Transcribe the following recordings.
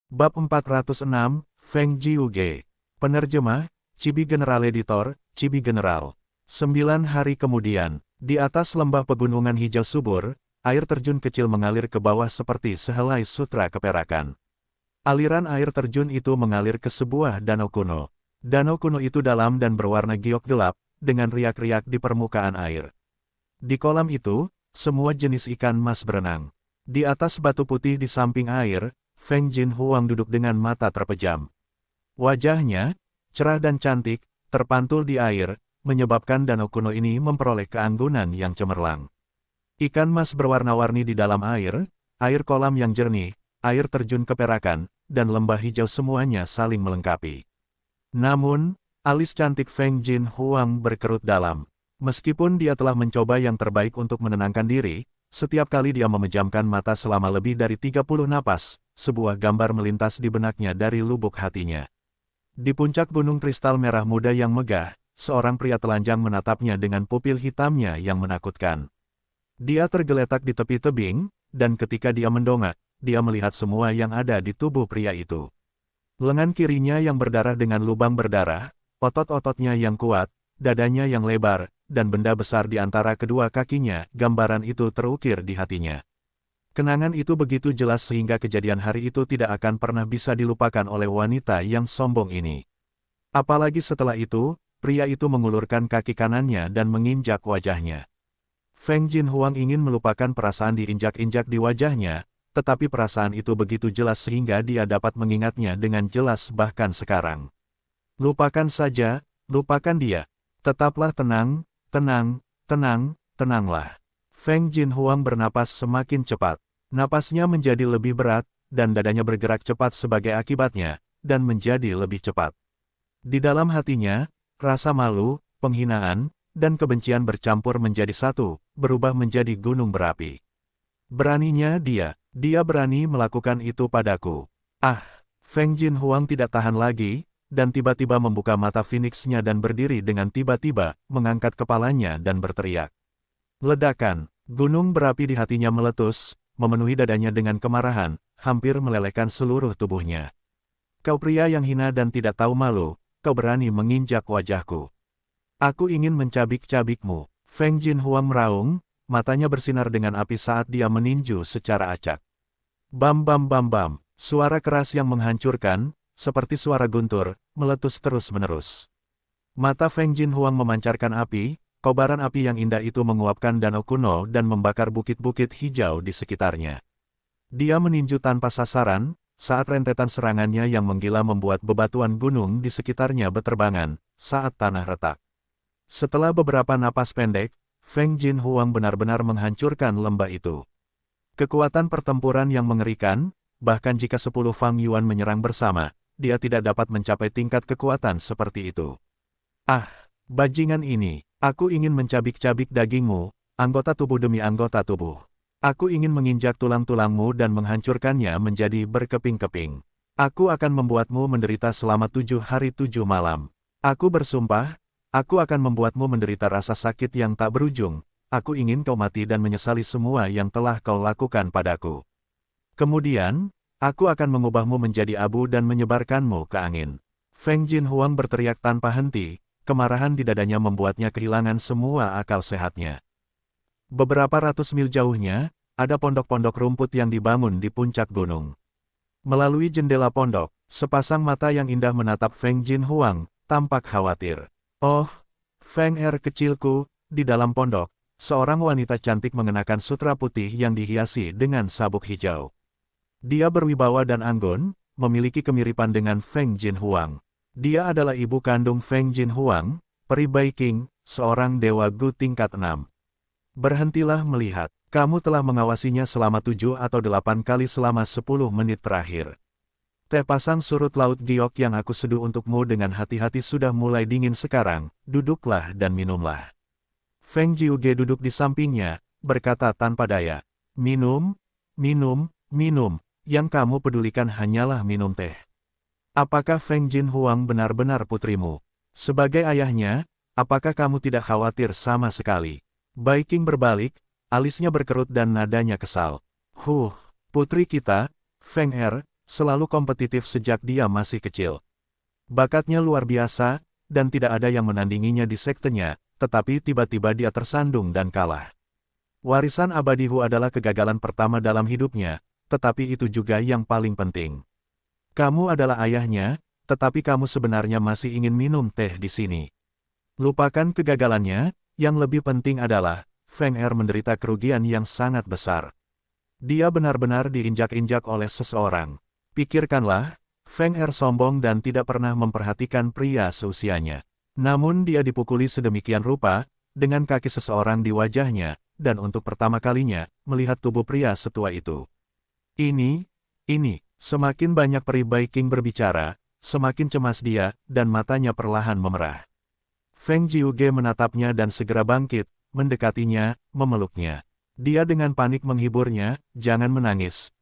Bab 406, Feng Jiuge. Penerjemah, Cibi General Editor, Cibi General. 9 hari kemudian, di atas lembah pegunungan hijau subur, air terjun kecil mengalir ke bawah seperti sehelai sutra keperakan. Aliran air terjun itu mengalir ke sebuah danau kuno. Danau kuno itu dalam dan berwarna giok gelap, dengan riak-riak di permukaan air. Di kolam itu, semua jenis ikan mas berenang. Di atas batu putih di samping air, Feng Jinhuang duduk dengan mata terpejam. Wajahnya, cerah dan cantik, terpantul di air, menyebabkan danau kuno ini memperoleh keanggunan yang cemerlang. Ikan mas berwarna-warni di dalam air kolam yang jernih, air terjun keperakan, dan lembah hijau semuanya saling melengkapi. Namun, alis cantik Feng Jinhuang berkerut dalam. Meskipun dia telah mencoba yang terbaik untuk menenangkan diri, setiap kali dia memejamkan mata selama lebih dari 30 napas, sebuah gambar melintas di benaknya dari lubuk hatinya. Di puncak gunung kristal merah muda yang megah, seorang pria telanjang menatapnya dengan pupil hitamnya yang menakutkan. Dia tergeletak di tepi tebing, dan ketika dia mendongak, dia melihat semua yang ada di tubuh pria itu. Lengan kirinya yang berdarah dengan lubang berdarah, otot-ototnya yang kuat, dadanya yang lebar, dan benda besar di antara kedua kakinya, gambaran itu terukir di hatinya. Kenangan itu begitu jelas sehingga kejadian hari itu tidak akan pernah bisa dilupakan oleh wanita yang sombong ini. Apalagi setelah itu, pria itu mengulurkan kaki kanannya dan menginjak wajahnya. Feng Jinhuang ingin melupakan perasaan diinjak-injak di wajahnya, tetapi perasaan itu begitu jelas sehingga dia dapat mengingatnya dengan jelas bahkan sekarang. Lupakan saja, lupakan dia. Tetaplah tenang, tenanglah. Feng Jinhuang bernapas semakin cepat. Napasnya menjadi lebih berat, dan dadanya bergerak cepat sebagai akibatnya, dan menjadi lebih cepat. Di dalam hatinya, rasa malu, penghinaan, dan kebencian bercampur menjadi satu, berubah menjadi gunung berapi. Beraninya dia berani melakukan itu padaku. Ah, Feng Jinhuang tidak tahan lagi, dan tiba-tiba membuka mata Phoenix-nya dan berdiri dengan tiba-tiba, mengangkat kepalanya dan berteriak. Ledakan, gunung berapi di hatinya meletus, memenuhi dadanya dengan kemarahan, hampir melelehkan seluruh tubuhnya. Kau pria yang hina dan tidak tahu malu, kau berani menginjak wajahku. Aku ingin mencabik-cabikmu. Feng Jinhuang meraung, matanya bersinar dengan api saat dia meninju secara acak. Bam bam bam bam, suara keras yang menghancurkan, seperti suara guntur, meletus terus-menerus. Mata Feng Jinhuang memancarkan api, kobaran api yang indah itu menguapkan danau kuno dan membakar bukit-bukit hijau di sekitarnya. Dia meninju tanpa sasaran, saat rentetan serangannya yang menggila membuat bebatuan gunung di sekitarnya beterbangan, saat tanah retak. Setelah beberapa napas pendek, Feng Jinhuang benar-benar menghancurkan lembah itu. Kekuatan pertempuran yang mengerikan, bahkan jika 10 Fang Yuan menyerang bersama, dia tidak dapat mencapai tingkat kekuatan seperti itu. Ah, bajingan ini, aku ingin mencabik-cabik dagingmu, anggota tubuh demi anggota tubuh. Aku ingin menginjak tulang-tulangmu dan menghancurkannya menjadi berkeping-keping. Aku akan membuatmu menderita selama 7 hari 7 malam. Aku bersumpah, aku akan membuatmu menderita rasa sakit yang tak berujung. Aku ingin kau mati dan menyesali semua yang telah kau lakukan padaku. Kemudian, aku akan mengubahmu menjadi abu dan menyebarkanmu ke angin. Feng Jinhuang berteriak tanpa henti, kemarahan di dadanya membuatnya kehilangan semua akal sehatnya. Beberapa ratus mil jauhnya, ada pondok-pondok rumput yang dibangun di puncak gunung. Melalui jendela pondok, sepasang mata yang indah menatap Feng Jinhuang, tampak khawatir. Oh, Feng kecilku, di dalam pondok, seorang wanita cantik mengenakan sutra putih yang dihiasi dengan sabuk hijau. Dia berwibawa dan anggun, memiliki kemiripan dengan Feng Jinhuang. Dia adalah ibu kandung Feng Jinhuang, peri Bai Qing, seorang dewa Gu tingkat 6. Berhentilah melihat, kamu telah mengawasinya selama 7 atau 8 kali selama 10 menit terakhir. Teh pasang surut laut giok yang aku seduh untukmu dengan hati-hati sudah mulai dingin sekarang, duduklah dan minumlah. Feng Jiuge duduk di sampingnya, berkata tanpa daya, minum, yang kamu pedulikan hanyalah minum teh. Apakah Feng Jinhuang benar-benar putrimu? Sebagai ayahnya, apakah kamu tidak khawatir sama sekali? Bai Qing berbalik, alisnya berkerut dan nadanya kesal. Putri kita, Feng selalu kompetitif sejak dia masih kecil. Bakatnya luar biasa, dan tidak ada yang menandinginya di sektenya, tetapi tiba-tiba dia tersandung dan kalah. Warisan abadi Hu adalah kegagalan pertama dalam hidupnya, tetapi itu juga yang paling penting. Kamu adalah ayahnya, tetapi kamu sebenarnya masih ingin minum teh di sini. Lupakan kegagalannya, yang lebih penting adalah, Feng Er menderita kerugian yang sangat besar. Dia benar-benar diinjak-injak oleh seseorang. Pikirkanlah, Feng Er sombong dan tidak pernah memperhatikan pria seusianya. Namun dia dipukuli sedemikian rupa, dengan kaki seseorang di wajahnya, dan untuk pertama kalinya, melihat tubuh pria setua itu. Ini, semakin banyak peri Baiking berbicara, semakin cemas dia, dan matanya perlahan memerah. Feng Jiuge menatapnya dan segera bangkit, mendekatinya, memeluknya. Dia dengan panik menghiburnya, jangan menangis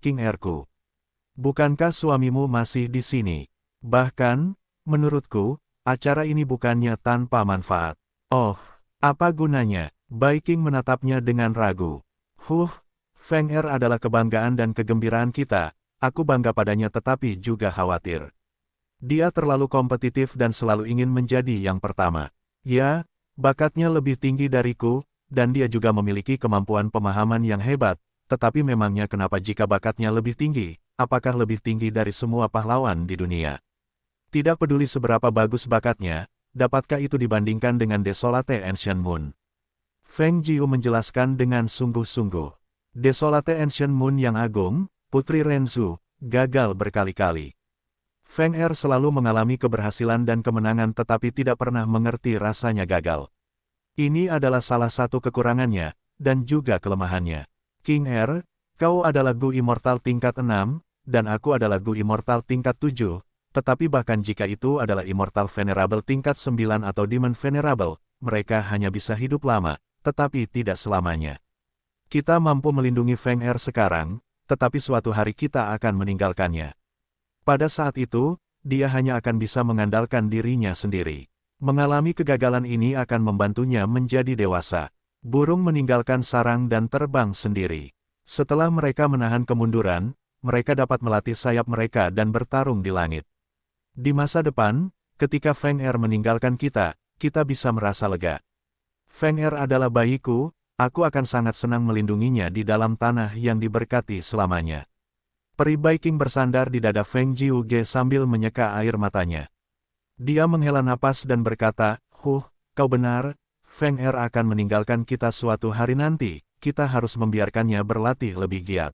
King Erku. Bukankah suamimu masih di sini? Bahkan, menurutku, acara ini bukannya tanpa manfaat. Oh, apa gunanya? Baiking menatapnya dengan ragu. Feng Er adalah kebanggaan dan kegembiraan kita, aku bangga padanya tetapi juga khawatir. Dia terlalu kompetitif dan selalu ingin menjadi yang pertama. Ya, bakatnya lebih tinggi dariku, dan dia juga memiliki kemampuan pemahaman yang hebat, tetapi memangnya kenapa jika bakatnya lebih tinggi, apakah lebih tinggi dari semua pahlawan di dunia? Tidak peduli seberapa bagus bakatnya, dapatkah itu dibandingkan dengan Desolate Ancient Moon? Feng Jiu menjelaskan dengan sungguh-sungguh. Desolate Ancient Moon yang agung, Putri Renzu, gagal berkali-kali. Feng Er selalu mengalami keberhasilan dan kemenangan tetapi tidak pernah mengerti rasanya gagal. Ini adalah salah satu kekurangannya, dan juga kelemahannya. King Er, kau adalah Gu Immortal tingkat 6, dan aku adalah Gu Immortal tingkat 7, tetapi bahkan jika itu adalah Immortal Venerable tingkat 9 atau Demon Venerable, mereka hanya bisa hidup lama, tetapi tidak selamanya. Kita mampu melindungi Feng Er sekarang, tetapi suatu hari kita akan meninggalkannya. Pada saat itu, dia hanya akan bisa mengandalkan dirinya sendiri. Mengalami kegagalan ini akan membantunya menjadi dewasa. Burung meninggalkan sarang dan terbang sendiri. Setelah mereka menahan kemunduran, mereka dapat melatih sayap mereka dan bertarung di langit. Di masa depan, ketika Feng Er meninggalkan kita, kita bisa merasa lega. Feng Er adalah bayiku, aku akan sangat senang melindunginya di dalam tanah yang diberkati selamanya. Peri Baiking bersandar di dada Feng Jiuge sambil menyeka air matanya. Dia menghela napas dan berkata, kau benar, Feng Er akan meninggalkan kita suatu hari nanti, kita harus membiarkannya berlatih lebih giat.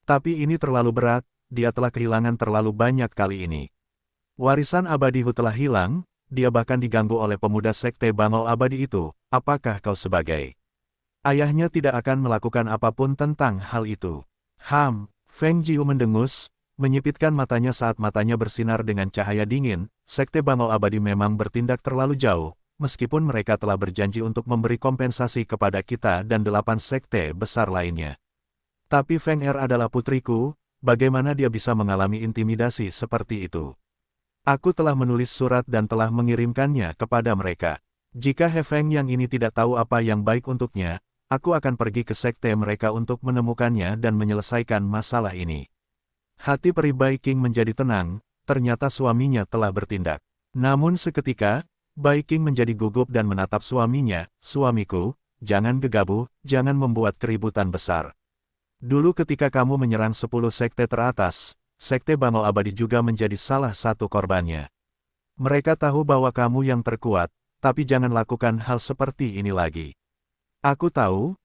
Tapi ini terlalu berat, dia telah kehilangan terlalu banyak kali ini. Warisan abadi Hu telah hilang, dia bahkan diganggu oleh pemuda sekte Bangau abadi itu, apakah kau sebagai ayahnya tidak akan melakukan apapun tentang hal itu? Feng Jiu mendengus, menyipitkan matanya saat matanya bersinar dengan cahaya dingin. Sekte Bangau abadi memang bertindak terlalu jauh, meskipun mereka telah berjanji untuk memberi kompensasi kepada kita dan 8 sekte besar lainnya. Tapi Feng Er adalah putriku, bagaimana dia bisa mengalami intimidasi seperti itu? Aku telah menulis surat dan telah mengirimkannya kepada mereka. Jika He Feng yang ini tidak tahu apa yang baik untuknya, aku akan pergi ke sekte mereka untuk menemukannya dan menyelesaikan masalah ini. Hati peri Baiking menjadi tenang, ternyata suaminya telah bertindak. Namun seketika, Baiking menjadi gugup dan menatap suaminya, suamiku, jangan gegabah, jangan membuat keributan besar. Dulu ketika kamu menyerang 10 sekte teratas, sekte Bangau abadi juga menjadi salah satu korbannya. Mereka tahu bahwa kamu yang terkuat, tapi jangan lakukan hal seperti ini lagi. Aku tahu.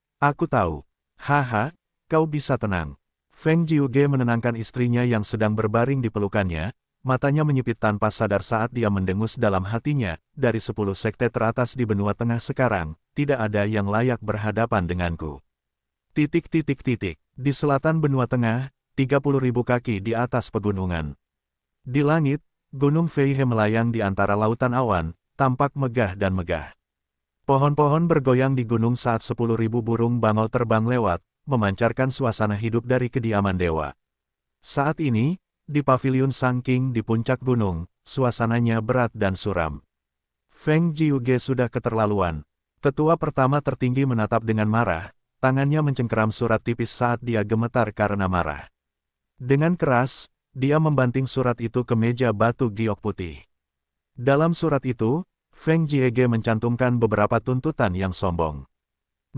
Haha, kau bisa tenang. Feng Jiuge menenangkan istrinya yang sedang berbaring di pelukannya, matanya menyipit tanpa sadar saat dia mendengus dalam hatinya, dari 10 sekte teratas di benua tengah sekarang, tidak ada yang layak berhadapan denganku. Di selatan benua tengah, 30.000 kaki di atas pegunungan. Di langit, Gunung Feihe melayang di antara lautan awan, tampak megah dan megah. Pohon-pohon bergoyang di gunung saat 10.000 burung bangau terbang lewat, memancarkan suasana hidup dari kediaman dewa. Saat ini, di paviliun Sang King di puncak gunung, suasananya berat dan suram. Feng Jiuge sudah keterlaluan. Tetua pertama tertinggi menatap dengan marah, tangannya mencengkeram surat tipis saat dia gemetar karena marah. Dengan keras, dia membanting surat itu ke meja batu giok putih. Dalam surat itu, Feng Jiege mencantumkan beberapa tuntutan yang sombong.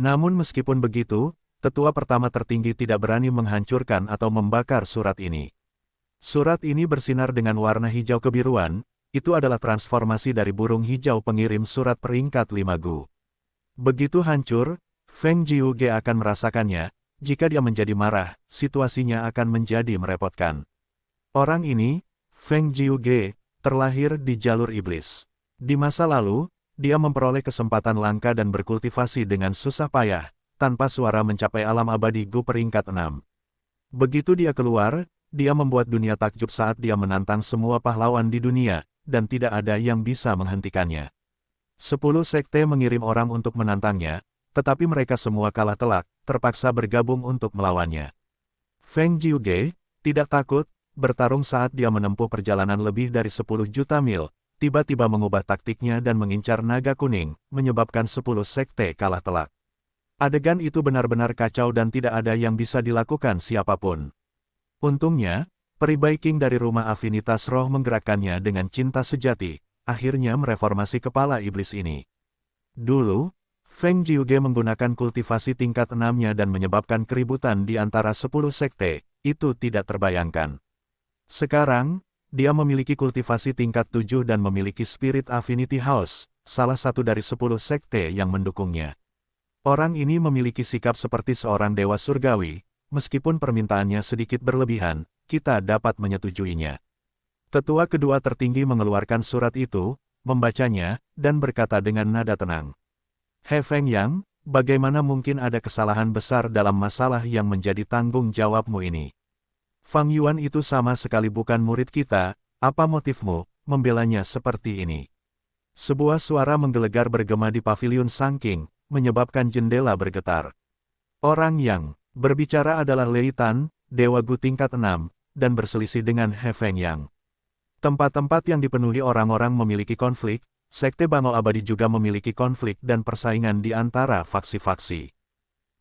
Namun meskipun begitu, tetua pertama tertinggi tidak berani menghancurkan atau membakar surat ini. Surat ini bersinar dengan warna hijau kebiruan, itu adalah transformasi dari burung hijau pengirim surat peringkat 5 Gu. Begitu hancur, Feng Jiuge akan merasakannya, jika dia menjadi marah, situasinya akan menjadi merepotkan. Orang ini, Feng Jiuge, terlahir di jalur iblis. Di masa lalu, dia memperoleh kesempatan langka dan berkultivasi dengan susah payah, tanpa suara mencapai alam abadi Gu peringkat 6. Begitu dia keluar, dia membuat dunia takjub saat dia menantang semua pahlawan di dunia, dan tidak ada yang bisa menghentikannya. 10 sekte mengirim orang untuk menantangnya, tetapi mereka semua kalah telak, terpaksa bergabung untuk melawannya. Feng Jiuge tidak takut, bertarung saat dia menempuh perjalanan lebih dari 10 juta mil, tiba-tiba mengubah taktiknya dan mengincar naga kuning, menyebabkan 10 sekte kalah telak. Adegan itu benar-benar kacau dan tidak ada yang bisa dilakukan siapapun. Untungnya, peri King dari rumah afinitas roh menggerakkannya dengan cinta sejati, akhirnya mereformasi kepala iblis ini. Dulu, Feng Jiuge menggunakan kultivasi tingkat 6-nya dan menyebabkan keributan di antara 10 sekte, itu tidak terbayangkan. Sekarang, dia memiliki kultivasi tingkat 7 dan memiliki Spirit Affinity House, salah satu dari 10 sekte yang mendukungnya. Orang ini memiliki sikap seperti seorang dewa surgawi, meskipun permintaannya sedikit berlebihan, kita dapat menyetujuinya. Tetua kedua tertinggi mengeluarkan surat itu, membacanya, dan berkata dengan nada tenang. He Feng Yang, bagaimana mungkin ada kesalahan besar dalam masalah yang menjadi tanggung jawabmu ini? Fang Yuan itu sama sekali bukan murid kita, apa motifmu, membelanya seperti ini? Sebuah suara menggelegar bergema di paviliun Sangking, menyebabkan jendela bergetar. Orang yang berbicara adalah Lei Tan, Dewa Gu tingkat 6, dan berselisih dengan He Feng Yang. Tempat-tempat yang dipenuhi orang-orang memiliki konflik, Sekte Bangau Abadi juga memiliki konflik dan persaingan di antara faksi-faksi.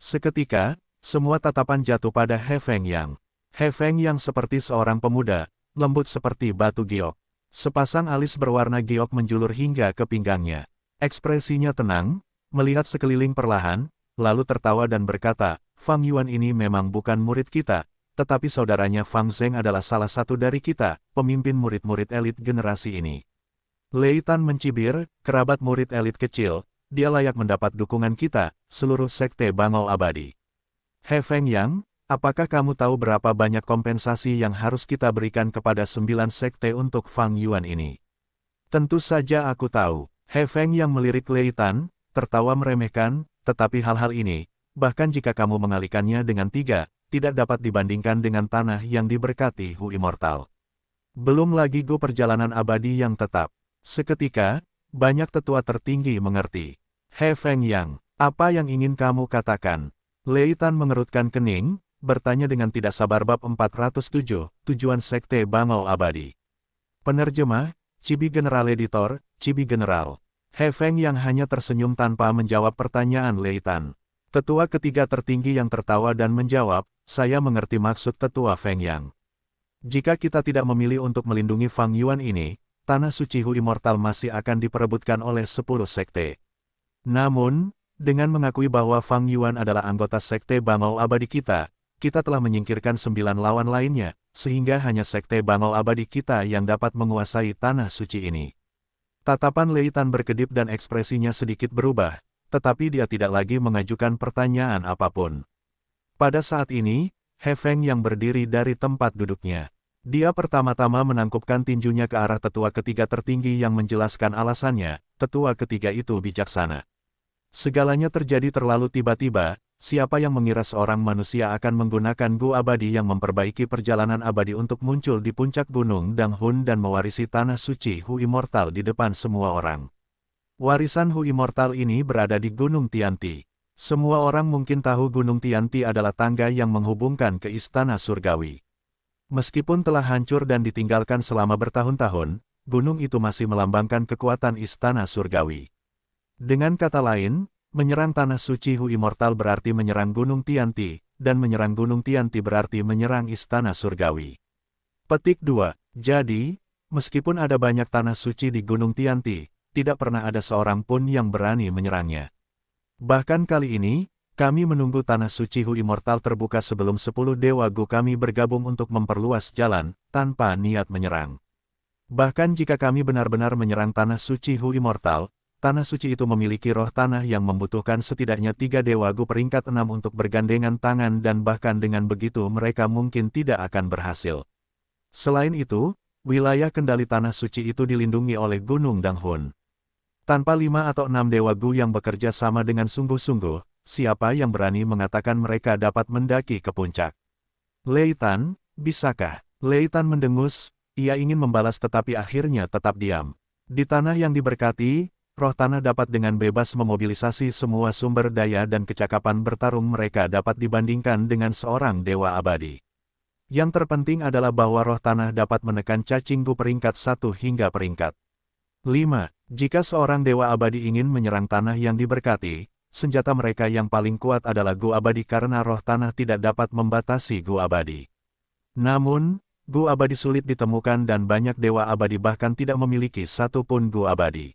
Seketika, semua tatapan jatuh pada He Feng Yang. He Feng Yang seperti seorang pemuda, lembut seperti batu giok. Sepasang alis berwarna giok menjulur hingga ke pinggangnya. Ekspresinya tenang, melihat sekeliling perlahan, lalu tertawa dan berkata, Fang Yuan ini memang bukan murid kita, tetapi saudaranya Fang Zheng adalah salah satu dari kita, pemimpin murid-murid elit generasi ini. Lei Tan mencibir, kerabat murid elit kecil, dia layak mendapat dukungan kita, seluruh sekte Bangau Abadi. He Feng Yang, apakah kamu tahu berapa banyak kompensasi yang harus kita berikan kepada 9 sekte untuk Fang Yuan ini? Tentu saja aku tahu. He Feng Yang melirik Lei Tan, tertawa meremehkan, tetapi hal-hal ini, bahkan jika kamu mengalihkannya dengan 3, tidak dapat dibandingkan dengan tanah yang diberkati Hu Immortal. Belum lagi Gu perjalanan abadi yang tetap. Seketika, banyak tetua tertinggi mengerti. He Feng Yang, apa yang ingin kamu katakan? Lei Tan mengerutkan kening, bertanya dengan tidak sabar. Bab 407, Tujuan Sekte Bangau Abadi. Penerjemah, Chibi General Editor, Chibi General. He Feng Yang hanya tersenyum tanpa menjawab pertanyaan Lei Tan. Tetua ketiga tertinggi yang tertawa dan menjawab, saya mengerti maksud Tetua Feng Yang. Jika kita tidak memilih untuk melindungi Fang Yuan ini, Tanah Suci Hu Immortal masih akan diperebutkan oleh 10 sekte. Namun, dengan mengakui bahwa Fang Yuan adalah anggota sekte Bangau Abadi kita telah menyingkirkan 9 lawan lainnya, sehingga hanya sekte Bangau Abadi kita yang dapat menguasai Tanah Suci ini. Tatapan Lei Tan berkedip dan ekspresinya sedikit berubah, tetapi dia tidak lagi mengajukan pertanyaan apapun. Pada saat ini, He Feng yang berdiri dari tempat duduknya. Dia pertama-tama menangkupkan tinjunya ke arah tetua ketiga tertinggi yang menjelaskan alasannya, tetua ketiga itu bijaksana. Segalanya terjadi terlalu tiba-tiba, siapa yang mengira seorang manusia akan menggunakan Gu abadi yang memperbaiki perjalanan abadi untuk muncul di puncak gunung Danghun dan mewarisi tanah suci Hu Immortal di depan semua orang. Warisan Hu Immortal ini berada di Gunung Tianti. Semua orang mungkin tahu Gunung Tianti adalah tangga yang menghubungkan ke Istana Surgawi. Meskipun telah hancur dan ditinggalkan selama bertahun-tahun, gunung itu masih melambangkan kekuatan Istana Surgawi. Dengan kata lain, menyerang Tanah Suci Hu Immortal berarti menyerang Gunung Tianti, dan menyerang Gunung Tianti berarti menyerang Istana Surgawi. Petik 2. Jadi, meskipun ada banyak tanah suci di Gunung Tianti, tidak pernah ada seorang pun yang berani menyerangnya. Bahkan kali ini, kami menunggu tanah suci Hu Immortal terbuka sebelum 10 Dewa Gu kami bergabung untuk memperluas jalan, tanpa niat menyerang. Bahkan jika kami benar-benar menyerang tanah suci Hu Immortal, tanah suci itu memiliki roh tanah yang membutuhkan setidaknya 3 Dewa Gu peringkat 6 untuk bergandengan tangan dan bahkan dengan begitu mereka mungkin tidak akan berhasil. Selain itu, wilayah kendali tanah suci itu dilindungi oleh Gunung Danghun. Tanpa 5 atau 6 Dewa Gu yang bekerja sama dengan sungguh-sungguh, siapa yang berani mengatakan mereka dapat mendaki ke puncak? Lei Tan, bisakah? Lei Tan mendengus. Ia ingin membalas tetapi akhirnya tetap diam. Di tanah yang diberkati, roh tanah dapat dengan bebas memobilisasi semua sumber daya dan kecakapan bertarung mereka dapat dibandingkan dengan seorang dewa abadi. Yang terpenting adalah bahwa roh tanah dapat menekan cacing Gu peringkat 1 hingga peringkat 5. Jika seorang dewa abadi ingin menyerang tanah yang diberkati, senjata mereka yang paling kuat adalah Gu abadi karena roh tanah tidak dapat membatasi Gu abadi. Namun, Gu abadi sulit ditemukan dan banyak dewa abadi bahkan tidak memiliki satu pun Gu abadi.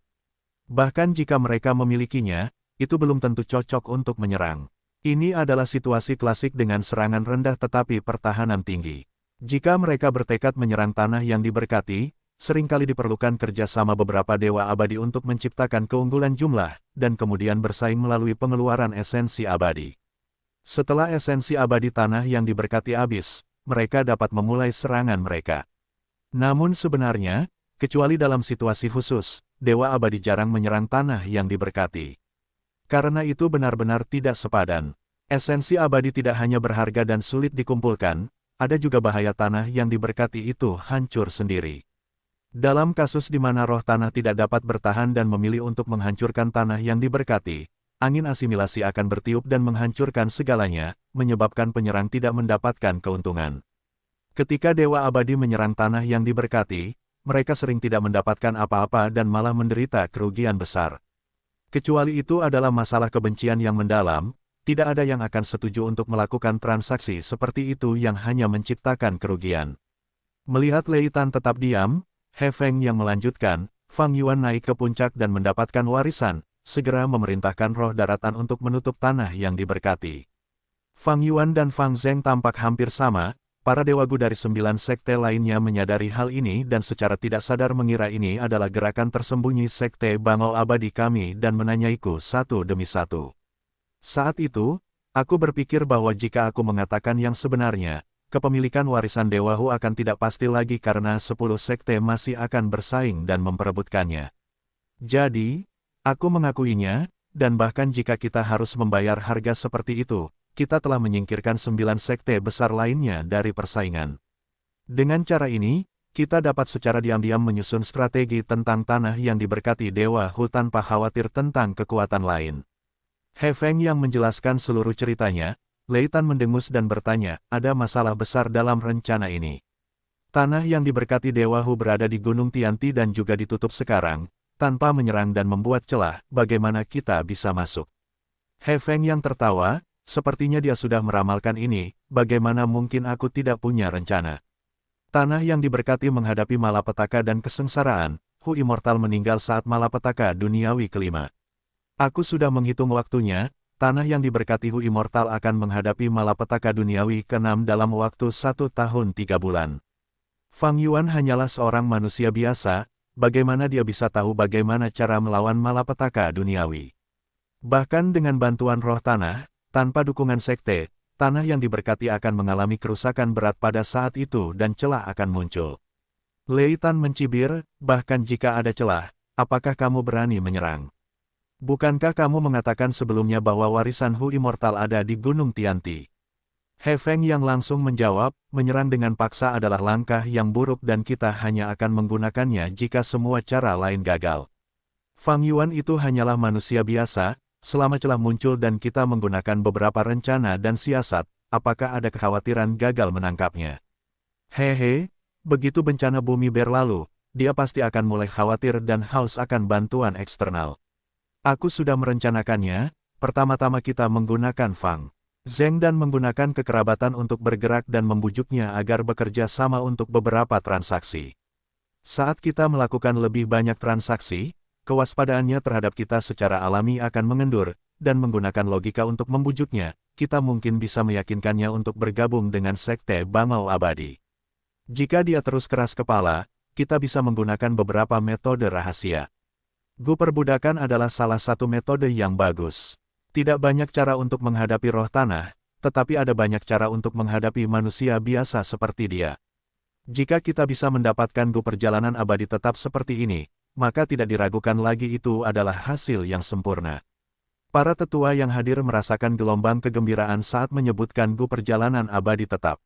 Bahkan jika mereka memilikinya, itu belum tentu cocok untuk menyerang. Ini adalah situasi klasik dengan serangan rendah tetapi pertahanan tinggi. Jika mereka bertekad menyerang tanah yang diberkati, seringkali diperlukan kerjasama beberapa dewa abadi untuk menciptakan keunggulan jumlah, dan kemudian bersaing melalui pengeluaran esensi abadi. Setelah esensi abadi tanah yang diberkati habis, mereka dapat memulai serangan mereka. Namun sebenarnya, kecuali dalam situasi khusus, dewa abadi jarang menyerang tanah yang diberkati. Karena itu benar-benar tidak sepadan. Esensi abadi tidak hanya berharga dan sulit dikumpulkan, ada juga bahaya tanah yang diberkati itu hancur sendiri. Dalam kasus di mana roh tanah tidak dapat bertahan dan memilih untuk menghancurkan tanah yang diberkati, angin asimilasi akan bertiup dan menghancurkan segalanya, menyebabkan penyerang tidak mendapatkan keuntungan. Ketika dewa abadi menyerang tanah yang diberkati, mereka sering tidak mendapatkan apa-apa dan malah menderita kerugian besar. Kecuali itu adalah masalah kebencian yang mendalam, tidak ada yang akan setuju untuk melakukan transaksi seperti itu yang hanya menciptakan kerugian. Melihat Lei Tan tetap diam, He Feng yang melanjutkan, Fang Yuan naik ke puncak dan mendapatkan warisan, segera memerintahkan roh daratan untuk menutup tanah yang diberkati. Fang Yuan dan Fang Zheng tampak hampir sama, para dewa Gu dari 9 sekte lainnya menyadari hal ini dan secara tidak sadar mengira ini adalah gerakan tersembunyi sekte Bangau abadi kami dan menanyaiku satu demi satu. Saat itu, aku berpikir bahwa jika aku mengatakan yang sebenarnya, kepemilikan warisan Dewa Hu akan tidak pasti lagi karena 10 sekte masih akan bersaing dan memperebutkannya. Jadi, aku mengakuinya, dan bahkan jika kita harus membayar harga seperti itu, kita telah menyingkirkan 9 sekte besar lainnya dari persaingan. Dengan cara ini, kita dapat secara diam-diam menyusun strategi tentang tanah yang diberkati Dewa Hu tanpa khawatir tentang kekuatan lain. He Feng yang menjelaskan seluruh ceritanya, Lei Tan mendengus dan bertanya, ada masalah besar dalam rencana ini. Tanah yang diberkati Dewa Hu berada di Gunung Tianti dan juga ditutup sekarang, tanpa menyerang dan membuat celah, bagaimana kita bisa masuk? He Feng yang tertawa, sepertinya dia sudah meramalkan ini, bagaimana mungkin aku tidak punya rencana. Tanah yang diberkati menghadapi malapetaka dan kesengsaraan, Hu Immortal meninggal saat malapetaka duniawi kelima. Aku sudah menghitung waktunya, tanah yang diberkati Hu Immortal akan menghadapi malapetaka duniawi ke-6 dalam waktu 1 tahun 3 bulan. Fang Yuan hanyalah seorang manusia biasa, bagaimana dia bisa tahu bagaimana cara melawan malapetaka duniawi? Bahkan dengan bantuan roh tanah, tanpa dukungan sekte, tanah yang diberkati akan mengalami kerusakan berat pada saat itu dan celah akan muncul. Lei Tan mencibir, bahkan jika ada celah, apakah kamu berani menyerang? Bukankah kamu mengatakan sebelumnya bahwa warisan Hu Immortal ada di Gunung Tianti? He Feng yang langsung menjawab, menyerang dengan paksa adalah langkah yang buruk dan kita hanya akan menggunakannya jika semua cara lain gagal. Fang Yuan itu hanyalah manusia biasa, selama celah muncul dan kita menggunakan beberapa rencana dan siasat, apakah ada kekhawatiran gagal menangkapnya? Hehe, begitu bencana bumi berlalu, dia pasti akan mulai khawatir dan haus akan bantuan eksternal. Aku sudah merencanakannya, pertama-tama kita menggunakan Fang Zheng Dan menggunakan kekerabatan untuk bergerak dan membujuknya agar bekerja sama untuk beberapa transaksi. Saat kita melakukan lebih banyak transaksi, kewaspadaannya terhadap kita secara alami akan mengendur, dan menggunakan logika untuk membujuknya, kita mungkin bisa meyakinkannya untuk bergabung dengan Sekte Bangau Abadi. Jika dia terus keras kepala, kita bisa menggunakan beberapa metode rahasia. Gu perbudakan adalah salah satu metode yang bagus. Tidak banyak cara untuk menghadapi roh tanah, tetapi ada banyak cara untuk menghadapi manusia biasa seperti dia. Jika kita bisa mendapatkan Gu perjalanan abadi tetap seperti ini, maka tidak diragukan lagi itu adalah hasil yang sempurna. Para tetua yang hadir merasakan gelombang kegembiraan saat menyebutkan Gu perjalanan abadi tetap.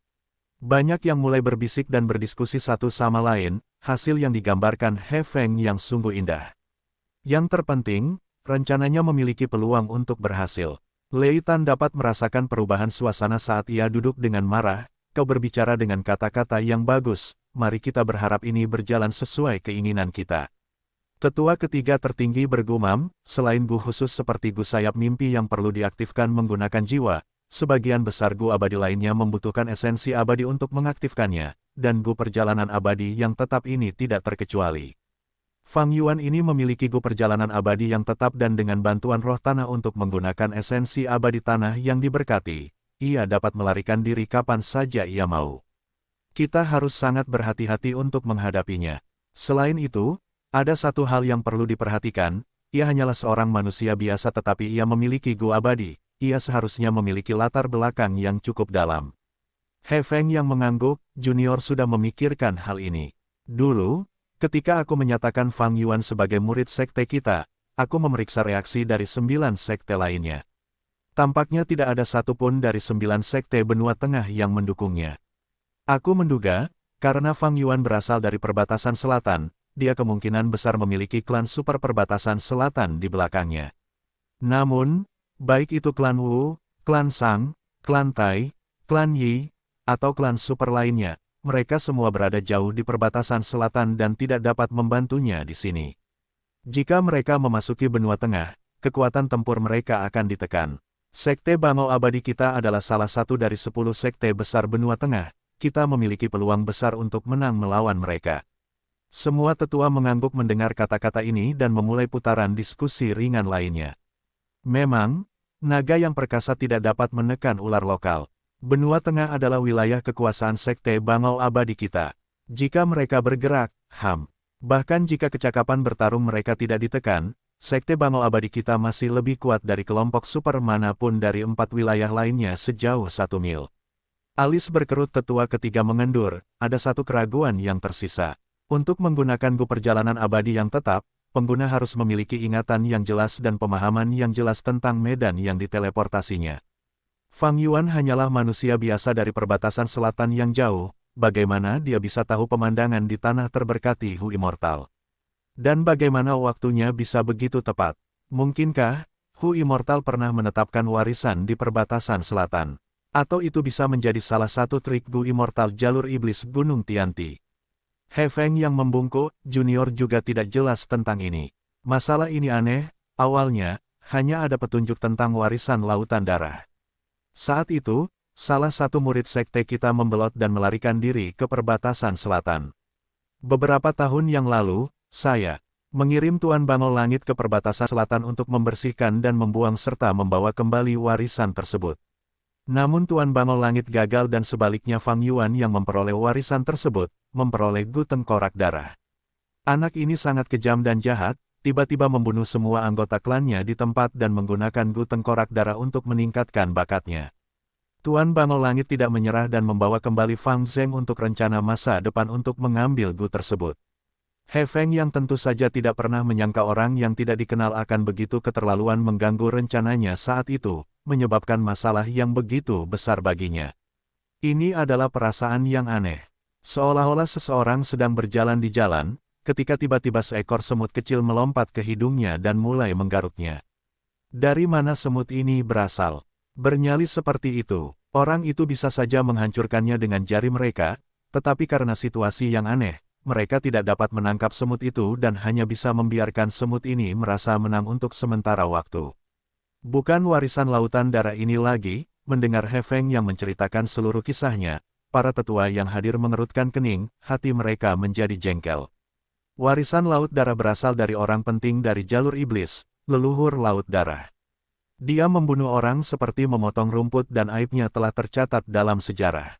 Banyak yang mulai berbisik dan berdiskusi satu sama lain, hasil yang digambarkan He Feng yang sungguh indah. Yang terpenting, rencananya memiliki peluang untuk berhasil. Lei Tan dapat merasakan perubahan suasana saat ia duduk dengan marah. Kau berbicara dengan kata-kata yang bagus, mari kita berharap ini berjalan sesuai keinginan kita. Tetua ketiga tertinggi bergumam, selain Gu khusus seperti Gu sayap mimpi yang perlu diaktifkan menggunakan jiwa, sebagian besar Gu abadi lainnya membutuhkan esensi abadi untuk mengaktifkannya, dan Gu perjalanan abadi yang tetap ini tidak terkecuali. Fang Yuan ini memiliki Gu perjalanan abadi yang tetap dan dengan bantuan roh tanah untuk menggunakan esensi abadi tanah yang diberkati, ia dapat melarikan diri kapan saja ia mau. Kita harus sangat berhati-hati untuk menghadapinya. Selain itu, ada satu hal yang perlu diperhatikan, ia hanyalah seorang manusia biasa tetapi ia memiliki Gu abadi, ia seharusnya memiliki latar belakang yang cukup dalam. He Feng yang mengangguk, junior sudah memikirkan hal ini. Dulu, ketika aku menyatakan Fang Yuan sebagai murid sekte kita, aku memeriksa reaksi dari 9 sekte lainnya. Tampaknya tidak ada satupun dari 9 sekte benua tengah yang mendukungnya. Aku menduga, karena Fang Yuan berasal dari perbatasan selatan, dia kemungkinan besar memiliki klan super perbatasan selatan di belakangnya. Namun, baik itu klan Wu, klan Sang, klan Tai, klan Yi, atau klan super lainnya, mereka semua berada jauh di perbatasan selatan dan tidak dapat membantunya di sini. Jika mereka memasuki benua tengah, kekuatan tempur mereka akan ditekan. Sekte Bangau Abadi kita adalah salah satu dari 10 sekte besar benua tengah, kita memiliki peluang besar untuk menang melawan mereka. Semua tetua mengangguk mendengar kata-kata ini dan memulai putaran diskusi ringan lainnya. Memang, naga yang perkasa tidak dapat menekan ular lokal. Benua Tengah adalah wilayah kekuasaan Sekte Bangau Abadi kita. Jika mereka bergerak, bahkan jika kecakapan bertarung mereka tidak ditekan, Sekte Bangau Abadi kita masih lebih kuat dari kelompok super manapun dari 4 wilayah lainnya sejauh 1 mil. Alis berkerut tetua ketiga mengendur, ada satu keraguan yang tersisa. Untuk menggunakan Gu perjalanan abadi yang tetap, pengguna harus memiliki ingatan yang jelas dan pemahaman yang jelas tentang medan yang diteleportasinya. Fang Yuan hanyalah manusia biasa dari perbatasan selatan yang jauh, bagaimana dia bisa tahu pemandangan di tanah terberkati Hu Immortal? Dan bagaimana waktunya bisa begitu tepat? Mungkinkah Hu Immortal pernah menetapkan warisan di perbatasan selatan? Atau itu bisa menjadi salah satu trik Gu Immortal jalur iblis Gunung Tianti? He Feng yang membungkuk, junior juga tidak jelas tentang ini. Masalah ini aneh, awalnya, hanya ada petunjuk tentang warisan lautan darah. Saat itu, salah satu murid sekte kita membelot dan melarikan diri ke perbatasan selatan. Beberapa tahun yang lalu, saya mengirim Tuan Bangau Langit ke perbatasan selatan untuk membersihkan dan membuang serta membawa kembali warisan tersebut. Namun Tuan Bangau Langit gagal dan sebaliknya Fang Yuan yang memperoleh warisan tersebut, memperoleh Gu Tengkorak Darah. Anak ini sangat kejam dan jahat, tiba-tiba membunuh semua anggota klannya di tempat dan menggunakan Gu Tengkorak Darah untuk meningkatkan bakatnya. Tuan Bangau Langit tidak menyerah dan membawa kembali Fang Zheng untuk rencana masa depan untuk mengambil Gu tersebut. He Feng yang tentu saja tidak pernah menyangka orang yang tidak dikenal akan begitu keterlaluan mengganggu rencananya saat itu, menyebabkan masalah yang begitu besar baginya. Ini adalah perasaan yang aneh. Seolah-olah seseorang sedang berjalan di jalan, ketika tiba-tiba seekor semut kecil melompat ke hidungnya dan mulai menggaruknya. Dari mana semut ini berasal? Bernyali seperti itu, orang itu bisa saja menghancurkannya dengan jari mereka, tetapi karena situasi yang aneh, mereka tidak dapat menangkap semut itu dan hanya bisa membiarkan semut ini merasa menang untuk sementara waktu. Bukan warisan lautan darah ini lagi, mendengar He Feng yang menceritakan seluruh kisahnya, para tetua yang hadir mengerutkan kening, hati mereka menjadi jengkel. Warisan laut darah berasal dari orang penting dari jalur iblis, leluhur laut darah. Dia membunuh orang seperti memotong rumput dan aibnya telah tercatat dalam sejarah.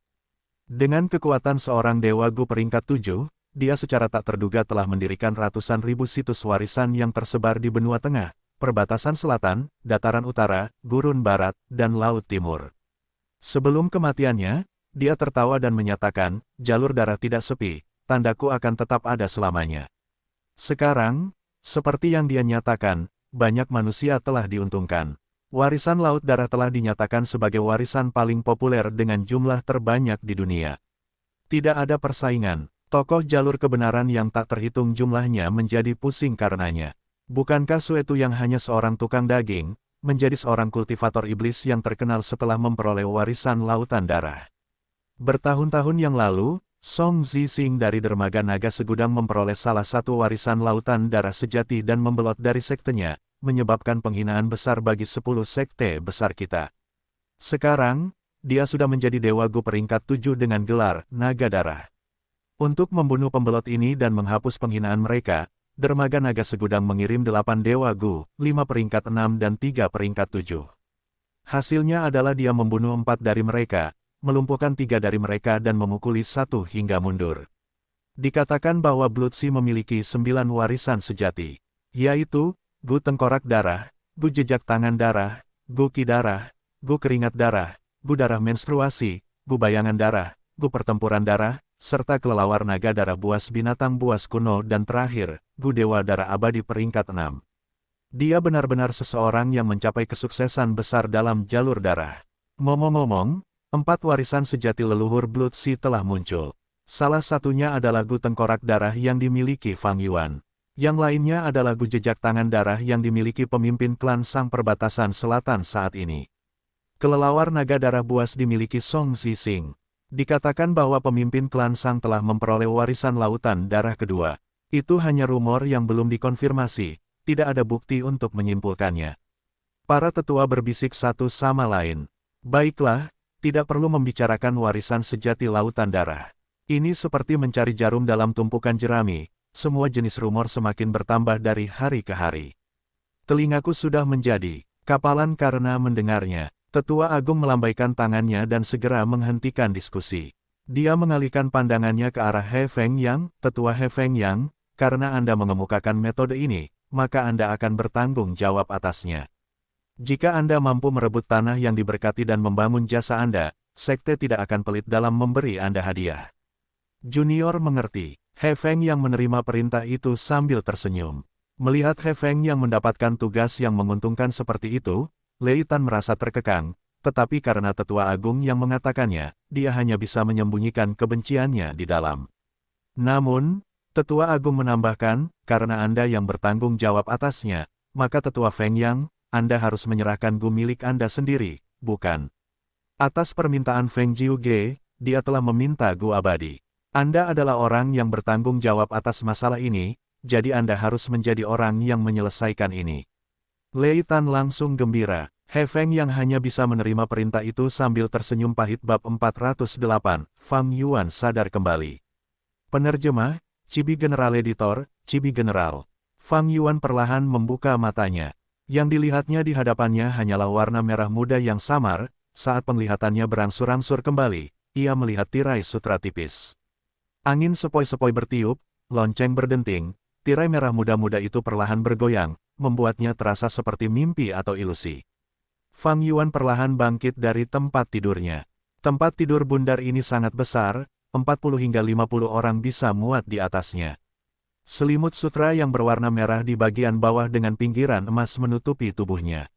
Dengan kekuatan seorang dewa Gu peringkat 7, dia secara tak terduga telah mendirikan ratusan ribu situs warisan yang tersebar di benua tengah, perbatasan selatan, dataran utara, gurun barat, dan laut timur. Sebelum kematiannya, dia tertawa dan menyatakan, jalur darah tidak sepi, tandaku akan tetap ada selamanya. Sekarang, seperti yang dia nyatakan, banyak manusia telah diuntungkan. Warisan laut darah telah dinyatakan sebagai warisan paling populer dengan jumlah terbanyak di dunia. Tidak ada persaingan, tokoh jalur kebenaran yang tak terhitung jumlahnya menjadi pusing karenanya. Bukankah Suetu yang hanya seorang tukang daging, menjadi seorang kultivator iblis yang terkenal setelah memperoleh warisan lautan darah? Bertahun-tahun yang lalu, Song Zixing dari dermaga naga segudang memperoleh salah satu warisan lautan darah sejati dan membelot dari sektenya, menyebabkan penghinaan besar bagi 10 sekte besar kita. Sekarang, dia sudah menjadi dewa Gu peringkat 7 dengan gelar Naga Darah. Untuk membunuh pembelot ini dan menghapus penghinaan mereka, dermaga naga segudang mengirim 8 dewa Gu, 5 peringkat 6 dan 3 peringkat 7. Hasilnya adalah dia membunuh 4 dari mereka, melumpuhkan 3 dari mereka dan memukuli 1 hingga mundur. Dikatakan bahwa Blood Sea memiliki 9 warisan sejati, yaitu Gu tengkorak darah, Gu jejak tangan darah, Gu ki darah, Gu keringat darah, Gu darah menstruasi, Gu bayangan darah, Gu pertempuran darah, serta kelelawar naga darah buas binatang buas kuno dan terakhir, Gu dewa darah abadi peringkat 6. Dia benar-benar seseorang yang mencapai kesuksesan besar dalam jalur darah. Ngomong-ngomong, 4 warisan sejati leluhur Blood Sea telah muncul. Salah satunya adalah Gu tengkorak darah yang dimiliki Fang Yuan. Yang lainnya adalah Gu jejak tangan darah yang dimiliki pemimpin klan Sang Perbatasan Selatan saat ini. Kelelawar naga darah buas dimiliki Song Zixing. Dikatakan bahwa pemimpin klan Sang telah memperoleh warisan lautan darah kedua. Itu hanya rumor yang belum dikonfirmasi, tidak ada bukti untuk menyimpulkannya. Para tetua berbisik satu sama lain. Baiklah, tidak perlu membicarakan warisan sejati lautan darah. Ini seperti mencari jarum dalam tumpukan jerami, semua jenis rumor semakin bertambah dari hari ke hari. Telingaku sudah menjadi kapalan karena mendengarnya. Tetua Agung melambaikan tangannya dan segera menghentikan diskusi. Dia mengalihkan pandangannya ke arah He Feng Yang, Tetua He Feng Yang, karena Anda mengemukakan metode ini, maka Anda akan bertanggung jawab atasnya. Jika Anda mampu merebut tanah yang diberkati dan membangun jasa Anda, sekte tidak akan pelit dalam memberi Anda hadiah. Junior mengerti. He Feng yang menerima perintah itu sambil tersenyum. Melihat He Feng yang mendapatkan tugas yang menguntungkan seperti itu, Lei Tan merasa terkekang, tetapi karena Tetua Agung yang mengatakannya, dia hanya bisa menyembunyikan kebenciannya di dalam. Namun, Tetua Agung menambahkan, karena Anda yang bertanggung jawab atasnya, maka Tetua Feng Yang, Anda harus menyerahkan Gu milik Anda sendiri, bukan? Atas permintaan Feng Jiuge, dia telah meminta Gu abadi. Anda adalah orang yang bertanggung jawab atas masalah ini, jadi Anda harus menjadi orang yang menyelesaikan ini. Lei Tan langsung gembira. He Feng yang hanya bisa menerima perintah itu sambil tersenyum pahit. Bab 408, Fang Yuan sadar kembali. Penerjemah, Cibi General Editor, Cibi General. Fang Yuan perlahan membuka matanya. Yang dilihatnya di hadapannya hanyalah warna merah muda yang samar. Saat penglihatannya berangsur-angsur kembali, ia melihat tirai sutra tipis. Angin sepoi-sepoi bertiup, lonceng berdenting, tirai merah muda-muda itu perlahan bergoyang, membuatnya terasa seperti mimpi atau ilusi. Fang Yuan perlahan bangkit dari tempat tidurnya. Tempat tidur bundar ini sangat besar, 40 hingga 50 orang bisa muat di atasnya. Selimut sutra yang berwarna merah di bagian bawah dengan pinggiran emas menutupi tubuhnya.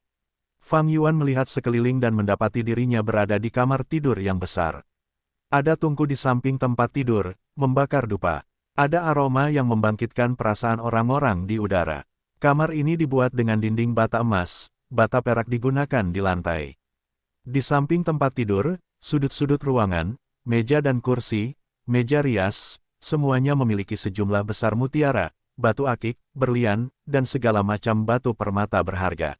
Fang Yuan melihat sekeliling dan mendapati dirinya berada di kamar tidur yang besar. Ada tungku di samping tempat tidur, membakar dupa. Ada aroma yang membangkitkan perasaan orang-orang di udara. Kamar ini dibuat dengan dinding bata emas, bata perak digunakan di lantai. Di samping tempat tidur, sudut-sudut ruangan, meja dan kursi, meja rias, semuanya memiliki sejumlah besar mutiara, batu akik, berlian, dan segala macam batu permata berharga.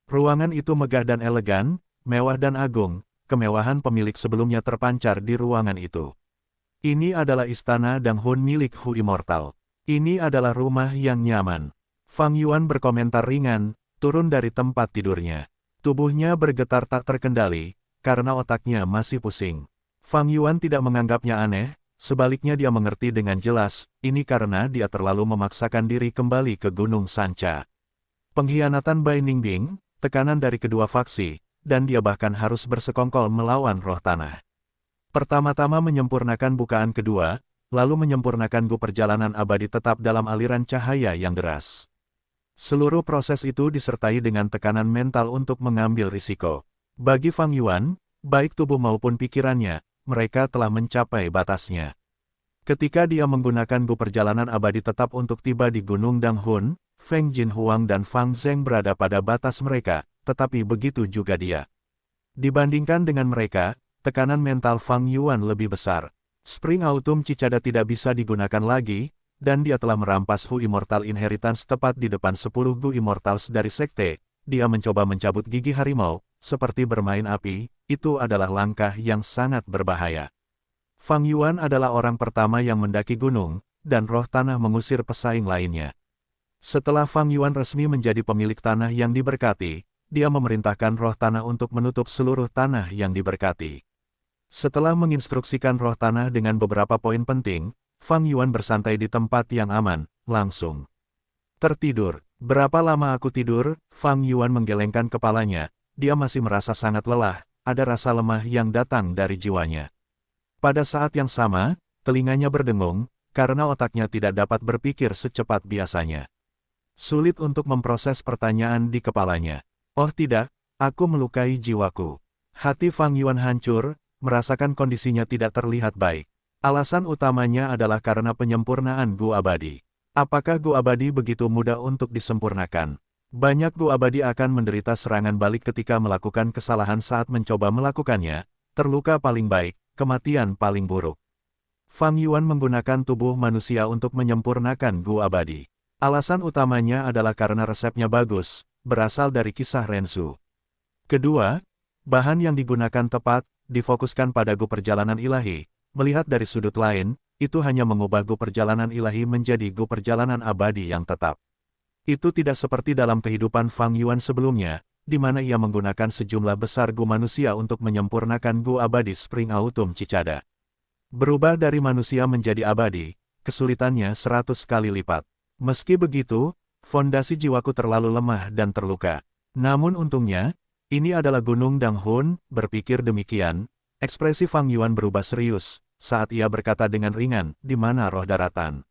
Ruangan itu megah dan elegan, mewah dan agung, kemewahan pemilik sebelumnya terpancar di ruangan itu. Ini adalah istana Dang Hun milik Hu Immortal. Ini adalah rumah yang nyaman. Fang Yuan berkomentar ringan, turun dari tempat tidurnya. Tubuhnya bergetar tak terkendali, karena otaknya masih pusing. Fang Yuan tidak menganggapnya aneh, sebaliknya dia mengerti dengan jelas, ini karena dia terlalu memaksakan diri kembali ke Gunung Sanca. Pengkhianatan Bai Ningbing, tekanan dari kedua faksi, dan dia bahkan harus bersekongkol melawan roh tanah. Pertama-tama menyempurnakan bukaan kedua, lalu menyempurnakan Gu perjalanan abadi tetap dalam aliran cahaya yang deras. Seluruh proses itu disertai dengan tekanan mental untuk mengambil risiko. Bagi Fang Yuan, baik tubuh maupun pikirannya, mereka telah mencapai batasnya. Ketika dia menggunakan Gu perjalanan abadi tetap untuk tiba di Gunung Dang Hun, Feng Jinhuang dan Fang Zheng berada pada batas mereka, tetapi begitu juga dia. Dibandingkan dengan mereka, tekanan mental Fang Yuan lebih besar. Spring Autumn Cicada tidak bisa digunakan lagi, dan dia telah merampas Hu Immortal Inheritance tepat di depan 10 Gu Immortals dari sekte. Dia mencoba mencabut gigi harimau, seperti bermain api, itu adalah langkah yang sangat berbahaya. Fang Yuan adalah orang pertama yang mendaki gunung, dan roh tanah mengusir pesaing lainnya. Setelah Fang Yuan resmi menjadi pemilik tanah yang diberkati, dia memerintahkan roh tanah untuk menutup seluruh tanah yang diberkati. Setelah menginstruksikan roh tanah dengan beberapa poin penting, Fang Yuan bersantai di tempat yang aman, langsung tertidur. Berapa lama aku tidur? Fang Yuan menggelengkan kepalanya, dia masih merasa sangat lelah, ada rasa lemah yang datang dari jiwanya. Pada saat yang sama, telinganya berdengung, karena otaknya tidak dapat berpikir secepat biasanya. Sulit untuk memproses pertanyaan di kepalanya. Oh tidak, aku melukai jiwaku. Hati Fang Yuan hancur, merasakan kondisinya tidak terlihat baik. Alasan utamanya adalah karena penyempurnaan Gu abadi. Apakah Gu abadi begitu mudah untuk disempurnakan? Banyak Gu abadi akan menderita serangan balik ketika melakukan kesalahan saat mencoba melakukannya, terluka paling baik, kematian paling buruk. Fang Yuan menggunakan tubuh manusia untuk menyempurnakan Gu abadi. Alasan utamanya adalah karena resepnya bagus, berasal dari kisah Rensu. Kedua, bahan yang digunakan tepat, difokuskan pada Gu perjalanan ilahi. Melihat dari sudut lain, itu hanya mengubah Gu perjalanan ilahi menjadi Gu perjalanan abadi yang tetap. Itu tidak seperti dalam kehidupan Fang Yuan sebelumnya, di mana ia menggunakan sejumlah besar Gu manusia untuk menyempurnakan Gu abadi Spring Autumn Cicada. Berubah dari manusia menjadi abadi, kesulitannya 100 kali lipat. Meski begitu, fondasi jiwaku terlalu lemah dan terluka. Namun untungnya, ini adalah Gunung Dang Hun, berpikir demikian, ekspresi Fang Yuan berubah serius, saat ia berkata dengan ringan, di mana roh daratan.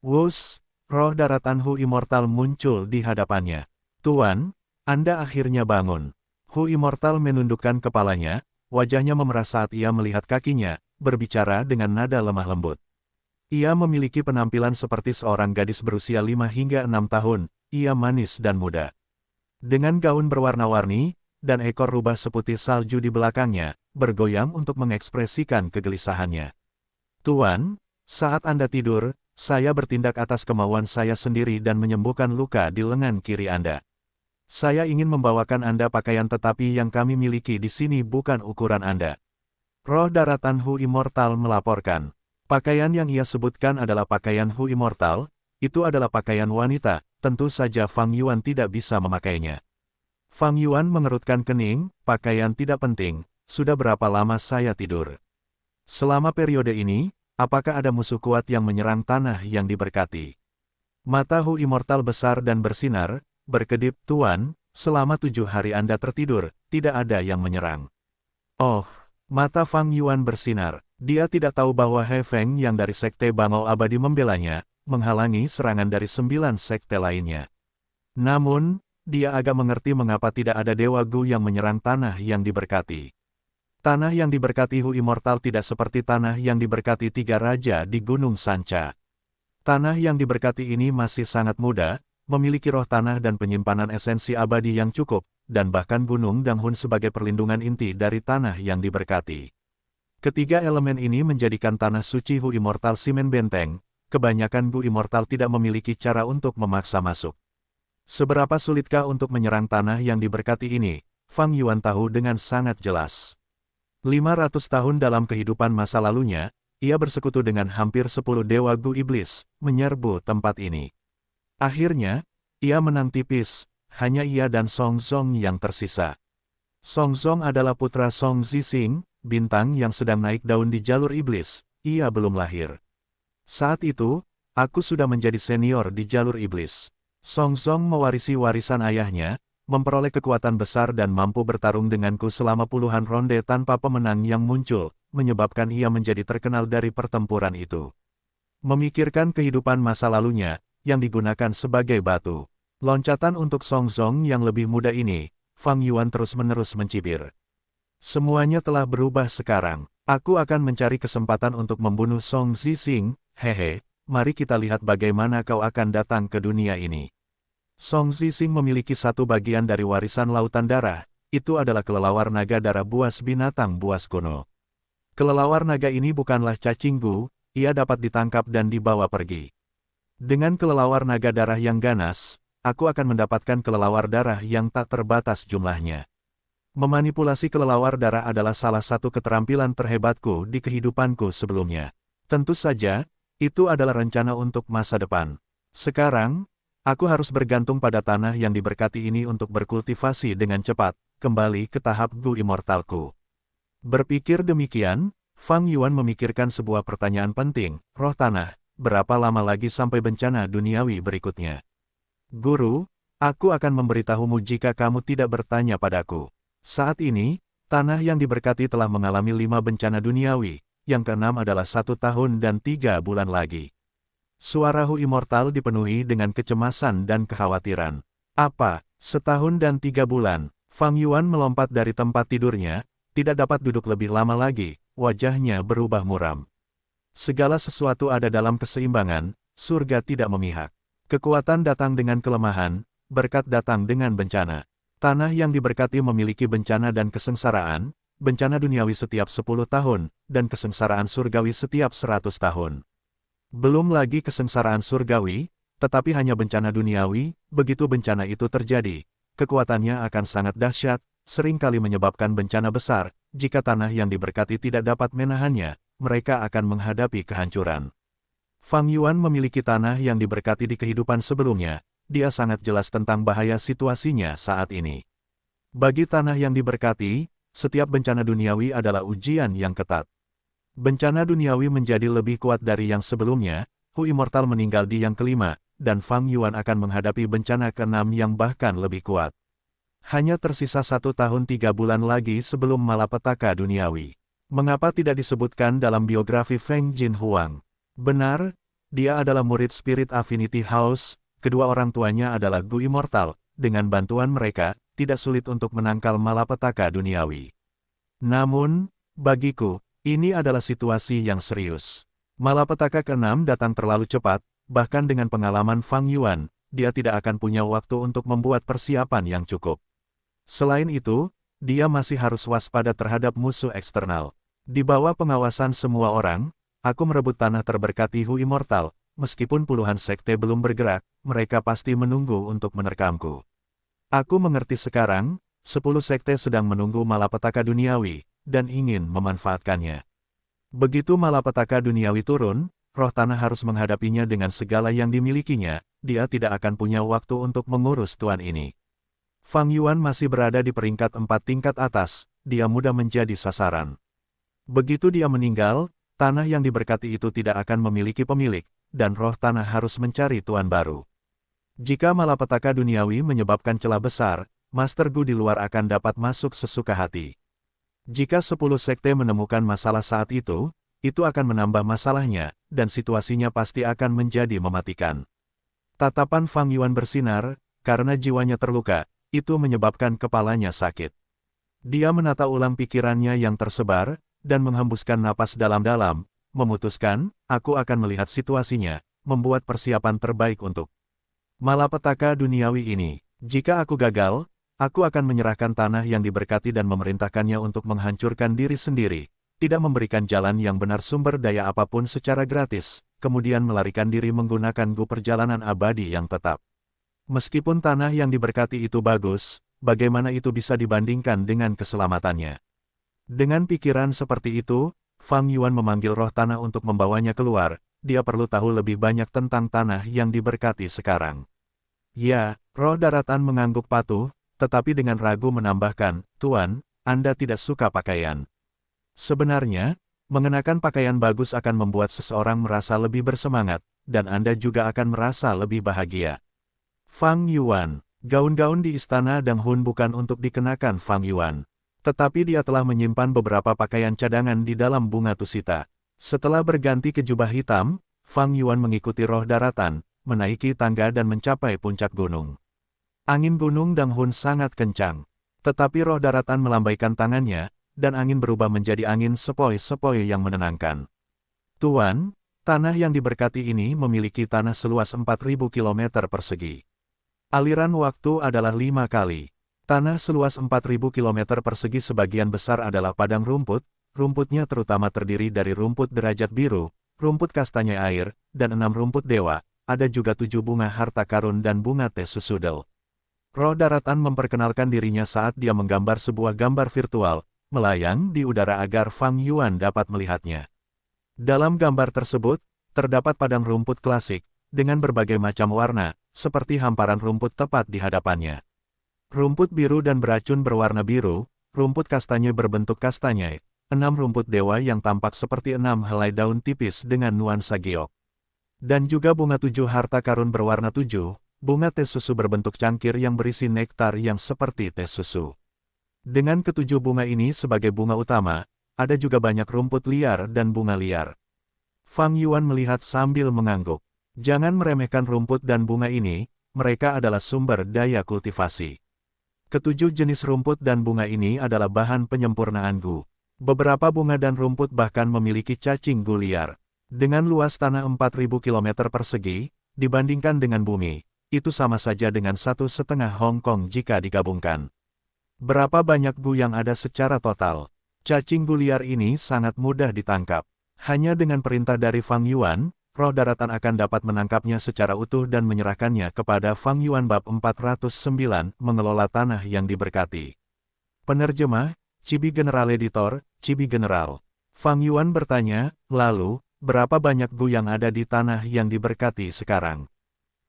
Wus, roh daratan Hu Immortal muncul di hadapannya. Tuan, Anda akhirnya bangun. Hu Immortal menundukkan kepalanya, wajahnya memerah saat ia melihat kakinya, berbicara dengan nada lemah lembut. Ia memiliki penampilan seperti seorang gadis berusia 5 hingga 6 tahun, ia manis dan muda. Dengan gaun berwarna-warni, dan ekor rubah seputih salju di belakangnya, bergoyang untuk mengekspresikan kegelisahannya. Tuan, saat Anda tidur, saya bertindak atas kemauan saya sendiri dan menyembuhkan luka di lengan kiri Anda. Saya ingin membawakan Anda pakaian tetapi yang kami miliki di sini bukan ukuran Anda. Roh daratan Hu Immortal melaporkan. Pakaian yang ia sebutkan adalah pakaian Hu Immortal, itu adalah pakaian wanita, tentu saja Fang Yuan tidak bisa memakainya. Fang Yuan mengerutkan kening, pakaian tidak penting, sudah berapa lama saya tidur. Selama periode ini, apakah ada musuh kuat yang menyerang tanah yang diberkati? Mata Hu Immortal besar dan bersinar, berkedip, Tuan, selama 7 hari Anda tertidur, tidak ada yang menyerang. Oh, mata Fang Yuan bersinar, dia tidak tahu bahwa He Feng yang dari sekte Bangau Abadi membelanya, menghalangi serangan dari 9 sekte lainnya. Namun, dia agak mengerti mengapa tidak ada Dewa Gu yang menyerang tanah yang diberkati. Tanah yang diberkati Hu Immortal tidak seperti tanah yang diberkati 3 raja di Gunung Sanca. Tanah yang diberkati ini masih sangat muda, memiliki roh tanah dan penyimpanan esensi abadi yang cukup, dan bahkan Gunung Dang Hun sebagai perlindungan inti dari tanah yang diberkati. Ketiga elemen ini menjadikan tanah suci Hu Immortal simen benteng, kebanyakan Gu Immortal tidak memiliki cara untuk memaksa masuk. Seberapa sulitkah untuk menyerang tanah yang diberkati ini? Fang Yuan tahu dengan sangat jelas. 500 tahun dalam kehidupan masa lalunya, ia bersekutu dengan hampir 10 dewa Gu Iblis, menyerbu tempat ini. Akhirnya, ia menang tipis, hanya ia dan Song Zong yang tersisa. Song Zong adalah putra Song Zixing, bintang yang sedang naik daun di jalur iblis, ia belum lahir. Saat itu, aku sudah menjadi senior di jalur iblis. Song Zong mewarisi warisan ayahnya, memperoleh kekuatan besar dan mampu bertarung denganku selama puluhan ronde tanpa pemenang yang muncul, menyebabkan ia menjadi terkenal dari pertempuran itu. Memikirkan kehidupan masa lalunya, yang digunakan sebagai batu. Loncatan untuk Song Zong yang lebih muda ini, Fang Yuan terus-menerus mencibir. Semuanya telah berubah sekarang. Aku akan mencari kesempatan untuk membunuh Song Zixing, hehe, mari kita lihat bagaimana kau akan datang ke dunia ini. Song Zixing memiliki satu bagian dari warisan lautan darah, itu adalah kelelawar naga darah buas binatang buas kuno. Kelelawar naga ini bukanlah cacing Gu, ia dapat ditangkap dan dibawa pergi. Dengan kelelawar naga darah yang ganas, aku akan mendapatkan kelelawar darah yang tak terbatas jumlahnya. Memanipulasi kelelawar darah adalah salah satu keterampilan terhebatku di kehidupanku sebelumnya. Tentu saja, itu adalah rencana untuk masa depan. Sekarang, aku harus bergantung pada tanah yang diberkati ini untuk berkultivasi dengan cepat, kembali ke tahap Gu Immortalku. Berpikir demikian, Fang Yuan memikirkan sebuah pertanyaan penting, roh tanah, berapa lama lagi sampai bencana duniawi berikutnya? Guru, aku akan memberitahumu jika kamu tidak bertanya padaku. Saat ini, tanah yang diberkati telah mengalami 5 bencana duniawi, yang ke-6 adalah 1 tahun dan 3 bulan lagi. Suara Hu Immortal dipenuhi dengan kecemasan dan kekhawatiran. Apa, setahun dan 3 bulan? Fang Yuan melompat dari tempat tidurnya, tidak dapat duduk lebih lama lagi, wajahnya berubah muram. Segala sesuatu ada dalam keseimbangan, surga tidak memihak. Kekuatan datang dengan kelemahan, berkat datang dengan bencana. Tanah yang diberkati memiliki bencana dan kesengsaraan, bencana duniawi setiap 10 tahun, dan kesengsaraan surgawi setiap 100 tahun. Belum lagi kesengsaraan surgawi, tetapi hanya bencana duniawi, begitu bencana itu terjadi, kekuatannya akan sangat dahsyat, seringkali menyebabkan bencana besar, jika tanah yang diberkati tidak dapat menahannya, mereka akan menghadapi kehancuran. Fang Yuan memiliki tanah yang diberkati di kehidupan sebelumnya, dia sangat jelas tentang bahaya situasinya saat ini. Bagi tanah yang diberkati, setiap bencana duniawi adalah ujian yang ketat. Bencana duniawi menjadi lebih kuat dari yang sebelumnya, Hu Immortal meninggal di yang kelima, dan Fang Yuan akan menghadapi bencana ke-6 yang bahkan lebih kuat. Hanya tersisa 1 tahun 3 bulan lagi sebelum malapetaka duniawi. Mengapa tidak disebutkan dalam biografi Feng Jinhuang? Benar, dia adalah murid Spirit Affinity House, kedua orang tuanya adalah Gu Immortal, dengan bantuan mereka, tidak sulit untuk menangkal malapetaka duniawi. Namun, bagiku, ini adalah situasi yang serius. Malapetaka ke-6 datang terlalu cepat, bahkan dengan pengalaman Fang Yuan, dia tidak akan punya waktu untuk membuat persiapan yang cukup. Selain itu, dia masih harus waspada terhadap musuh eksternal. Di bawah pengawasan semua orang, aku merebut tanah terberkati Hu Immortal, meskipun puluhan sekte belum bergerak, mereka pasti menunggu untuk menerkamku. Aku mengerti sekarang, 10 sekte sedang menunggu malapetaka duniawi, dan ingin memanfaatkannya. Begitu malapetaka duniawi turun, roh tanah harus menghadapinya dengan segala yang dimilikinya, dia tidak akan punya waktu untuk mengurus tuan ini. Fang Yuan masih berada di peringkat 4 tingkat atas, dia mudah menjadi sasaran. Begitu dia meninggal, tanah yang diberkati itu tidak akan memiliki pemilik, dan roh tanah harus mencari tuan baru. Jika malapetaka duniawi menyebabkan celah besar, Master Gu di luar akan dapat masuk sesuka hati. Jika 10 sekte menemukan masalah saat itu akan menambah masalahnya, dan situasinya pasti akan menjadi mematikan. Tatapan Fang Yuan bersinar, karena jiwanya terluka, itu menyebabkan kepalanya sakit. Dia menata ulang pikirannya yang tersebar, dan menghembuskan napas dalam-dalam, memutuskan, aku akan melihat situasinya, membuat persiapan terbaik untuk malapetaka duniawi ini. Jika aku gagal, aku akan menyerahkan tanah yang diberkati dan memerintahkannya untuk menghancurkan diri sendiri, tidak memberikan jalan yang benar sumber daya apapun secara gratis, kemudian melarikan diri menggunakan Gu perjalanan abadi yang tetap. Meskipun tanah yang diberkati itu bagus, bagaimana itu bisa dibandingkan dengan keselamatannya. Dengan pikiran seperti itu, Fang Yuan memanggil roh tanah untuk membawanya keluar. Dia perlu tahu lebih banyak tentang tanah yang diberkati sekarang. Ya, roh daratan mengangguk patuh, tetapi dengan ragu menambahkan, "Tuan, Anda tidak suka pakaian." Sebenarnya, mengenakan pakaian bagus akan membuat seseorang merasa lebih bersemangat, dan Anda juga akan merasa lebih bahagia. Fang Yuan, gaun-gaun di istana Dang Hun bukan untuk dikenakan Fang Yuan. Tetapi dia telah menyimpan beberapa pakaian cadangan di dalam bunga tusita. Setelah berganti ke jubah hitam, Fang Yuan mengikuti roh daratan, menaiki tangga dan mencapai puncak gunung. Angin gunung Dang Hun sangat kencang. Tetapi roh daratan melambaikan tangannya, dan angin berubah menjadi angin sepoi-sepoi yang menenangkan. "Tuan, tanah yang diberkati ini memiliki tanah seluas 4.000 km persegi. Aliran waktu adalah 5 kali. Tanah seluas 4.000 km persegi sebagian besar adalah padang rumput, rumputnya terutama terdiri dari rumput derajat biru, rumput kastanya air, dan 6 rumput dewa, ada juga 7 bunga harta karun dan bunga tes susudel." Roh daratan memperkenalkan dirinya saat dia menggambar sebuah gambar virtual, melayang di udara agar Fang Yuan dapat melihatnya. Dalam gambar tersebut, terdapat padang rumput klasik, dengan berbagai macam warna, seperti hamparan rumput tepat di hadapannya. Rumput biru dan beracun berwarna biru, rumput kastanye berbentuk kastanye, 6 rumput dewa yang tampak seperti 6 helai daun tipis dengan nuansa giok. Dan juga bunga 7 harta karun berwarna 7, bunga tes susu berbentuk cangkir yang berisi nektar yang seperti tes susu. Dengan ketujuh bunga ini sebagai bunga utama, ada juga banyak rumput liar dan bunga liar. Fang Yuan melihat sambil mengangguk. Jangan meremehkan rumput dan bunga ini, mereka adalah sumber daya kultivasi. Ketujuh jenis rumput dan bunga ini adalah bahan penyempurnaan gu. Beberapa bunga dan rumput bahkan memiliki cacing gu liar. Dengan luas tanah 4.000 km persegi, dibandingkan dengan bumi, itu sama saja dengan 1,5 Hong Kong jika digabungkan. Berapa banyak gu yang ada secara total? Cacing gu liar ini sangat mudah ditangkap. Hanya dengan perintah dari Fang Yuan, roh daratan akan dapat menangkapnya secara utuh dan menyerahkannya kepada Fang Yuan. Bab 409, Mengelola Tanah yang Diberkati. Penerjemah, Cibi General Editor, Cibi General. Fang Yuan bertanya, "Lalu, berapa banyak gu yang ada di tanah yang diberkati sekarang?"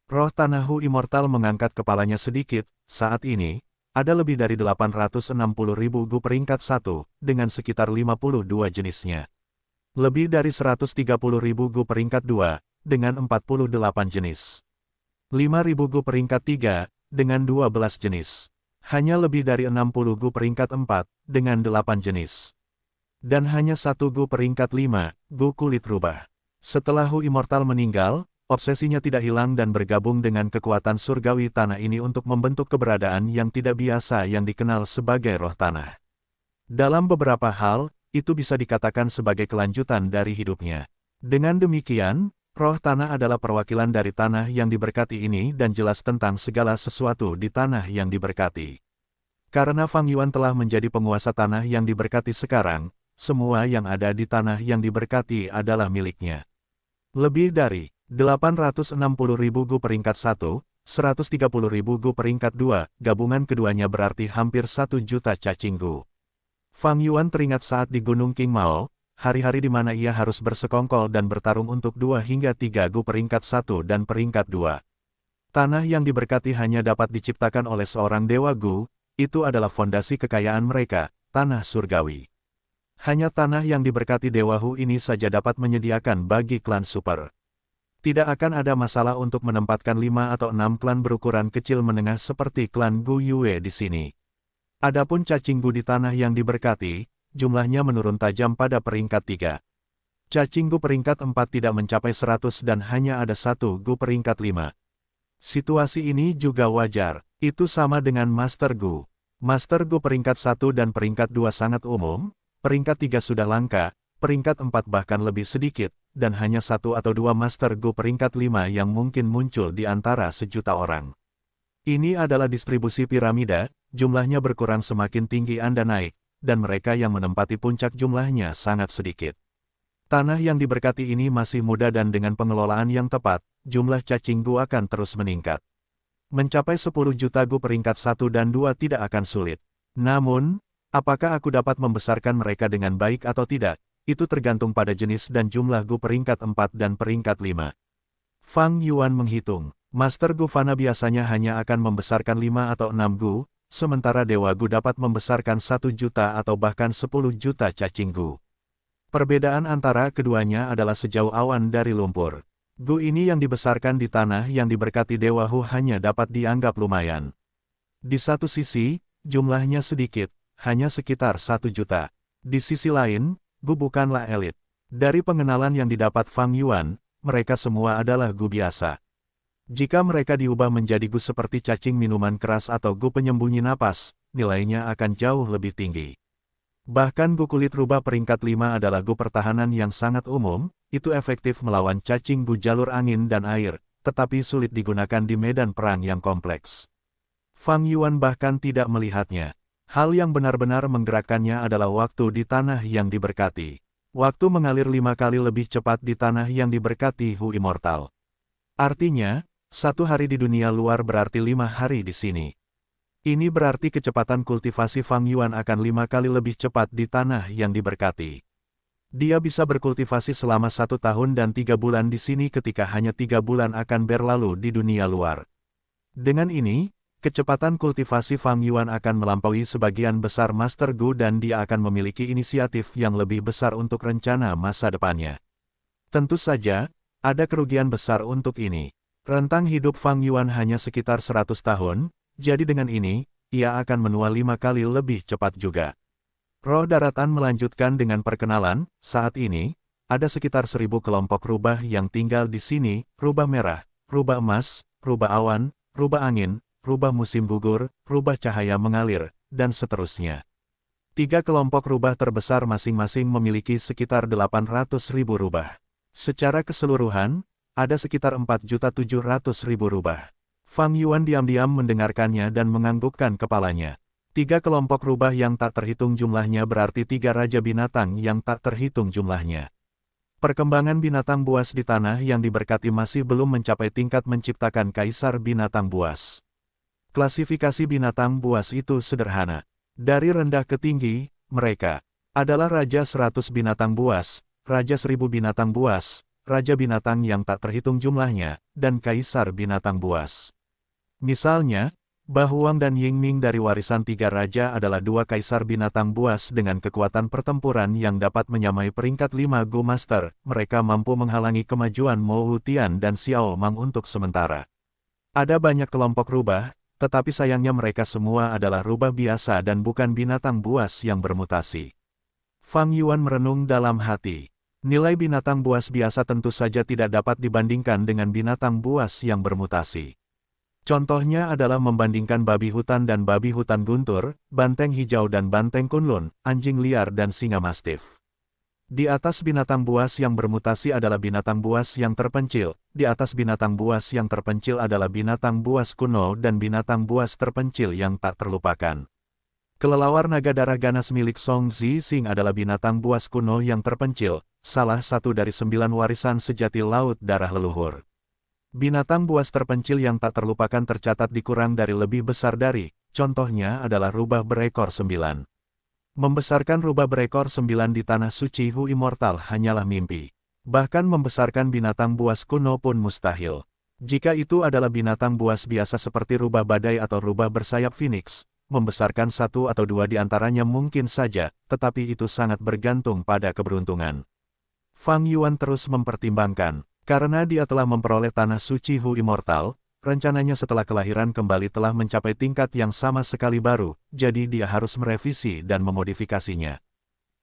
Roh Tanah Hu Immortal mengangkat kepalanya sedikit. Saat ini, ada lebih dari 860.000 gu peringkat 1, dengan sekitar 52 jenisnya. Lebih dari 130.000 gu peringkat 2, dengan 48 jenis. 5.000 gu peringkat 3, dengan 12 jenis. Hanya lebih dari 60 gu peringkat 4, dengan 8 jenis. Dan hanya 1 gu peringkat 5, gu kulit rubah. Setelah Hu Immortal meninggal, obsesinya tidak hilang dan bergabung dengan kekuatan surgawi tanah ini untuk membentuk keberadaan yang tidak biasa yang dikenal sebagai roh tanah. Dalam beberapa hal, itu bisa dikatakan sebagai kelanjutan dari hidupnya. Dengan demikian, roh tanah adalah perwakilan dari tanah yang diberkati ini dan jelas tentang segala sesuatu di tanah yang diberkati. Karena Fang Yuan telah menjadi penguasa tanah yang diberkati sekarang, semua yang ada di tanah yang diberkati adalah miliknya. Lebih dari 860.000 gu peringkat 1, 130.000 gu peringkat 2, gabungan keduanya berarti hampir 1 juta cacing gu. Fang Yuan teringat saat di Gunung King Mao, hari-hari di mana ia harus bersekongkol dan bertarung untuk 2 hingga 3 gu peringkat 1 dan peringkat 2. Tanah yang diberkati hanya dapat diciptakan oleh seorang dewa gu, itu adalah fondasi kekayaan mereka, tanah surgawi. Hanya tanah yang diberkati dewa Hu ini saja dapat menyediakan bagi klan super. Tidak akan ada masalah untuk menempatkan 5 atau 6 klan berukuran kecil menengah seperti klan Gu Yue di sini. Adapun cacing gu di tanah yang diberkati, jumlahnya menurun tajam pada peringkat 3. Cacing gu peringkat 4 tidak mencapai 100 dan hanya ada 1 gu peringkat 5. Situasi ini juga wajar, itu sama dengan Master Gu. Master Gu peringkat 1 dan peringkat 2 sangat umum, peringkat 3 sudah langka, peringkat 4 bahkan lebih sedikit, dan hanya 1 atau 2 Master Gu peringkat 5 yang mungkin muncul di antara sejuta orang. Ini adalah distribusi piramida, jumlahnya berkurang semakin tinggi Anda naik, dan mereka yang menempati puncak jumlahnya sangat sedikit. Tanah yang diberkati ini masih muda dan dengan pengelolaan yang tepat, jumlah cacing gu akan terus meningkat. Mencapai 10 juta Gu peringkat 1 dan 2 tidak akan sulit. Namun, apakah aku dapat membesarkan mereka dengan baik atau tidak? Itu tergantung pada jenis dan jumlah Gu peringkat 4 dan peringkat 5. Fang Yuan menghitung. Master Gu Fana biasanya hanya akan membesarkan 5 atau 6 Gu, sementara Dewa Gu dapat membesarkan 1 juta atau bahkan 10 juta cacing Gu. Perbedaan antara keduanya adalah sejauh awan dari lumpur. Gu ini yang dibesarkan di tanah yang diberkati Dewa Hu hanya dapat dianggap lumayan. Di satu sisi, jumlahnya sedikit, hanya sekitar 1 juta. Di sisi lain, Gu bukanlah elit. Dari pengenalan yang didapat Fang Yuan, mereka semua adalah Gu biasa. Jika mereka diubah menjadi Gu seperti cacing minuman keras atau Gu penyembunyi napas, nilainya akan jauh lebih tinggi. Bahkan Gu kulit rubah peringkat 5 adalah Gu pertahanan yang sangat umum, itu efektif melawan cacing Gu jalur angin dan air, tetapi sulit digunakan di medan perang yang kompleks. Fang Yuan bahkan tidak melihatnya. Hal yang benar-benar menggerakkannya adalah waktu di tanah yang diberkati. Waktu mengalir 5 kali lebih cepat di tanah yang diberkati Hu Immortal. Artinya, 1 hari di dunia luar berarti 5 hari di sini. Ini berarti kecepatan kultivasi Fang Yuan akan 5 kali lebih cepat di tanah yang diberkati. Dia bisa berkultivasi selama 1 tahun dan 3 bulan di sini ketika hanya 3 bulan akan berlalu di dunia luar. Dengan ini, kecepatan kultivasi Fang Yuan akan melampaui sebagian besar Master Gu dan dia akan memiliki inisiatif yang lebih besar untuk rencana masa depannya. Tentu saja, ada kerugian besar untuk ini. Rentang hidup Fang Yuan hanya sekitar 100 tahun, jadi dengan ini, ia akan menua 5 kali lebih cepat juga. Roh Daratan melanjutkan dengan perkenalan, saat ini, ada sekitar 1000 kelompok rubah yang tinggal di sini, rubah merah, rubah emas, rubah awan, rubah angin, rubah musim gugur, rubah cahaya mengalir, dan seterusnya. 3 kelompok rubah terbesar masing-masing memiliki sekitar 800.000 rubah. Secara keseluruhan, ada sekitar 4.700.000 rubah. Fang Yuan diam-diam mendengarkannya dan menganggukkan kepalanya. 3 kelompok rubah yang tak terhitung jumlahnya berarti 3 raja binatang yang tak terhitung jumlahnya. Perkembangan binatang buas di tanah yang diberkati masih belum mencapai tingkat menciptakan kaisar binatang buas. Klasifikasi binatang buas itu sederhana. Dari rendah ke tinggi, mereka adalah Raja 100 binatang buas, Raja 1000 binatang buas, Raja binatang yang tak terhitung jumlahnya, dan Kaisar binatang buas. Misalnya, Bahuang dan Yingming dari warisan 3 raja adalah 2 kaisar binatang buas dengan kekuatan pertempuran yang dapat menyamai peringkat 5 Go Master. Mereka mampu menghalangi kemajuan Mo Wutian dan Xiao Mang untuk sementara. Ada banyak kelompok rubah, tetapi sayangnya mereka semua adalah rubah biasa dan bukan binatang buas yang bermutasi. Fang Yuan merenung dalam hati. Nilai binatang buas biasa tentu saja tidak dapat dibandingkan dengan binatang buas yang bermutasi. Contohnya adalah membandingkan babi hutan dan babi hutan guntur, banteng hijau dan banteng kunlun, anjing liar dan singa mastif. Di atas binatang buas yang bermutasi adalah binatang buas yang terpencil, di atas binatang buas yang terpencil adalah binatang buas kuno dan binatang buas terpencil yang tak terlupakan. Kelelawar naga darah ganas milik Song Zixing adalah binatang buas kuno yang terpencil, salah satu dari 9 warisan sejati laut darah leluhur. Binatang buas terpencil yang tak terlupakan tercatat dikurang dari lebih besar dari, contohnya adalah rubah berekor 9. Membesarkan rubah berekor 9 di tanah suci Hu Immortal hanyalah mimpi. Bahkan membesarkan binatang buas kuno pun mustahil. Jika itu adalah binatang buas biasa seperti rubah badai atau rubah bersayap phoenix, membesarkan 1 atau 2 di antaranya mungkin saja, tetapi itu sangat bergantung pada keberuntungan. Fang Yuan terus mempertimbangkan. Karena dia telah memperoleh tanah suci Hu Immortal, rencananya setelah kelahiran kembali telah mencapai tingkat yang sama sekali baru, jadi dia harus merevisi dan memodifikasinya.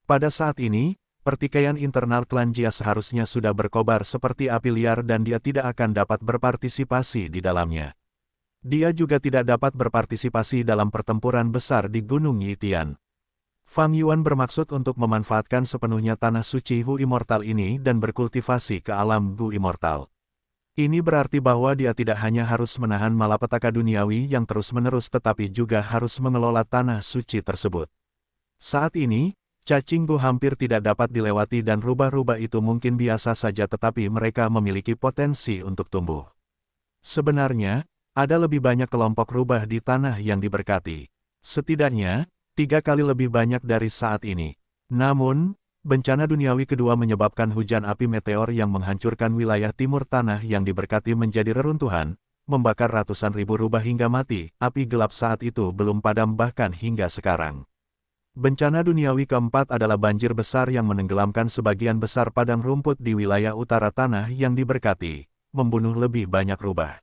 Pada saat ini, pertikaian internal klan Jia seharusnya sudah berkobar seperti api liar dan dia tidak akan dapat berpartisipasi di dalamnya. Dia juga tidak dapat berpartisipasi dalam pertempuran besar di Gunung Yitian. Fang Yuan bermaksud untuk memanfaatkan sepenuhnya tanah suci Hu Immortal ini dan berkultivasi ke alam Gu Immortal. Ini berarti bahwa dia tidak hanya harus menahan malapetaka duniawi yang terus-menerus tetapi juga harus mengelola tanah suci tersebut. Saat ini, cacing Gu hampir tidak dapat dilewati dan rubah-rubah itu mungkin biasa saja tetapi mereka memiliki potensi untuk tumbuh. Sebenarnya, Ada lebih banyak kelompok rubah di tanah yang diberkati. Setidaknya, 3 kali lebih banyak dari saat ini. Namun, bencana duniawi kedua menyebabkan hujan api meteor yang menghancurkan wilayah timur tanah yang diberkati menjadi reruntuhan, membakar ratusan ribu rubah hingga mati. Api gelap saat itu belum padam bahkan hingga sekarang. Bencana duniawi keempat adalah banjir besar yang menenggelamkan sebagian besar padang rumput di wilayah utara tanah yang diberkati, membunuh lebih banyak rubah.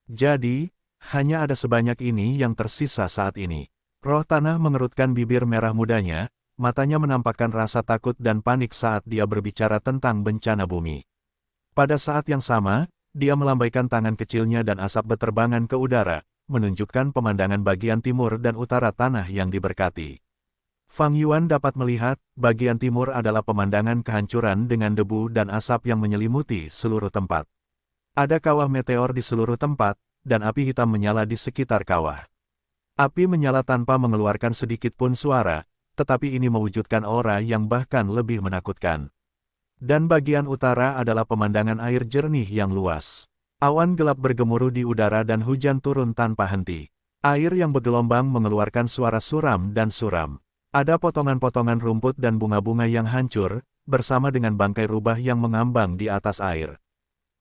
Jadi, hanya ada sebanyak ini yang tersisa saat ini. Roh tanah mengerutkan bibir merah mudanya, matanya menampakkan rasa takut dan panik saat dia berbicara tentang bencana bumi. Pada saat yang sama, dia melambaikan tangan kecilnya dan asap beterbangan ke udara, menunjukkan pemandangan bagian timur dan utara tanah yang diberkati. Fang Yuan dapat melihat, bagian timur adalah pemandangan kehancuran dengan debu dan asap yang menyelimuti seluruh tempat. Ada kawah meteor di seluruh tempat, dan api hitam menyala di sekitar kawah. Api menyala tanpa mengeluarkan sedikit pun suara, tetapi ini mewujudkan aura yang bahkan lebih menakutkan. Dan bagian utara adalah pemandangan air jernih yang luas. Awan gelap bergemuruh di udara dan hujan turun tanpa henti. Air yang bergelombang mengeluarkan suara suram dan suram. Ada potongan-potongan rumput dan bunga-bunga yang hancur, bersama dengan bangkai rubah yang mengambang di atas air.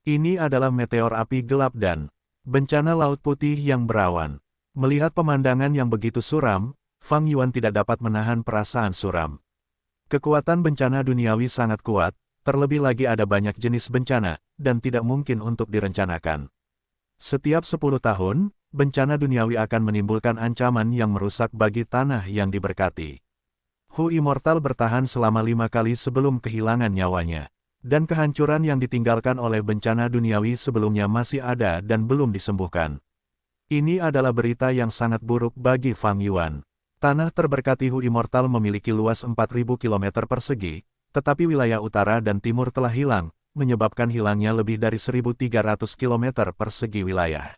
Ini adalah meteor api gelap dan bencana laut putih yang berawan. Melihat pemandangan yang begitu suram, Fang Yuan tidak dapat menahan perasaan suram. Kekuatan bencana duniawi sangat kuat, terlebih lagi ada banyak jenis bencana, dan tidak mungkin untuk direncanakan. Setiap 10 tahun, bencana duniawi akan menimbulkan ancaman yang merusak bagi tanah yang diberkati. Hu Immortal bertahan selama 5 kali sebelum kehilangan nyawanya. Dan kehancuran yang ditinggalkan oleh bencana duniawi sebelumnya masih ada dan belum disembuhkan. Ini adalah berita yang sangat buruk bagi Fang Yuan. Tanah terberkati Hu Immortal memiliki luas 4.000 km persegi, tetapi wilayah utara dan timur telah hilang, menyebabkan hilangnya lebih dari 1.300 km persegi wilayah.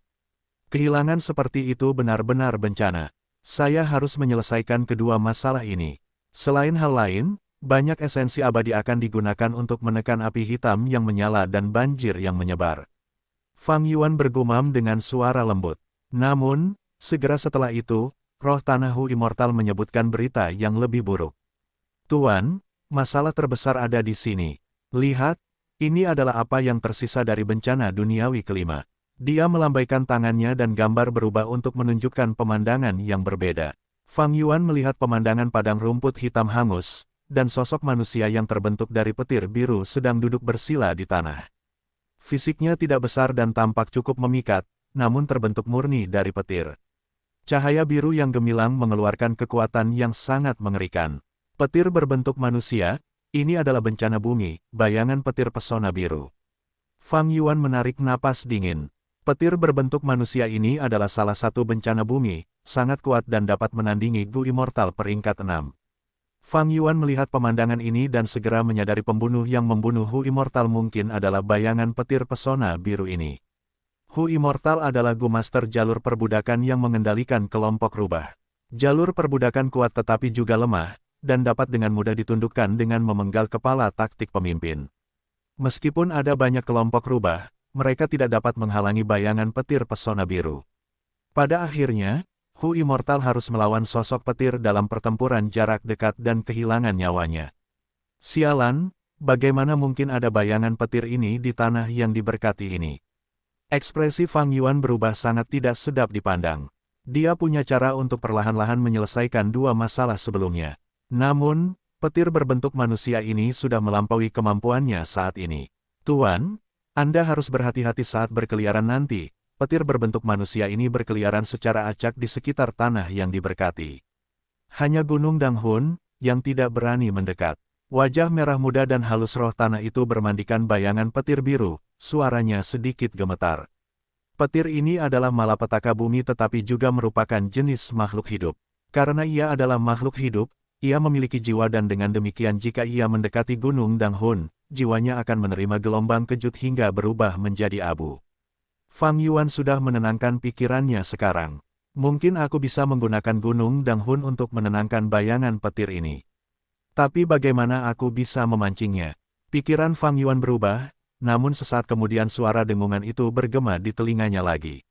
Kehilangan seperti itu benar-benar bencana. Saya harus menyelesaikan kedua masalah ini. Selain hal lain, banyak esensi abadi akan digunakan untuk menekan api hitam yang menyala dan banjir yang menyebar. Fang Yuan bergumam dengan suara lembut. Namun, segera setelah itu, roh tanah Hu Immortal menyebutkan berita yang lebih buruk. Tuan, masalah terbesar ada di sini. Lihat, ini adalah apa yang tersisa dari bencana duniawi kelima. Dia melambaikan tangannya dan gambar berubah untuk menunjukkan pemandangan yang berbeda. Fang Yuan melihat pemandangan padang rumput hitam hangus, dan sosok manusia yang terbentuk dari petir biru sedang duduk bersila di tanah. Fisiknya tidak besar dan tampak cukup memikat, namun terbentuk murni dari petir. Cahaya biru yang gemilang mengeluarkan kekuatan yang sangat mengerikan. Petir berbentuk manusia, ini adalah bencana bumi, bayangan petir pesona biru. Fang Yuan menarik napas dingin. Petir berbentuk manusia ini adalah salah satu bencana bumi, sangat kuat dan dapat menandingi Hu Immortal peringkat 6. Fang Yuan melihat pemandangan ini dan segera menyadari pembunuh yang membunuh Hu Immortal mungkin adalah bayangan petir pesona biru ini. Hu Immortal adalah Gu Master jalur perbudakan yang mengendalikan kelompok rubah. Jalur perbudakan kuat tetapi juga lemah, dan dapat dengan mudah ditundukkan dengan memenggal kepala taktik pemimpin. Meskipun ada banyak kelompok rubah, mereka tidak dapat menghalangi bayangan petir pesona biru. Pada akhirnya, Hu Immortal harus melawan sosok petir dalam pertempuran jarak dekat dan kehilangan nyawanya. Sialan, bagaimana mungkin ada bayangan petir ini di tanah yang diberkati ini? Ekspresi Fang Yuan berubah sangat tidak sedap dipandang. Dia punya cara untuk perlahan-lahan menyelesaikan dua masalah sebelumnya. Namun, petir berbentuk manusia ini sudah melampaui kemampuannya saat ini. Tuan, Anda harus berhati-hati saat berkeliaran nanti. Petir berbentuk manusia ini berkeliaran secara acak di sekitar tanah yang diberkati. Hanya Gunung Danghun, yang tidak berani mendekat. Wajah merah muda dan halus roh tanah itu bermandikan bayangan petir biru, suaranya sedikit gemetar. Petir ini adalah malapetaka bumi tetapi juga merupakan jenis makhluk hidup. Karena ia adalah makhluk hidup, ia memiliki jiwa dan dengan demikian jika ia mendekati Gunung Danghun, jiwanya akan menerima gelombang kejut hingga berubah menjadi abu. Fang Yuan sudah menenangkan pikirannya sekarang. Mungkin aku bisa menggunakan Gunung Danghun untuk menenangkan bayangan petir ini. Tapi bagaimana aku bisa memancingnya? Pikiran Fang Yuan berubah, namun sesaat kemudian suara dengungan itu bergema di telinganya lagi.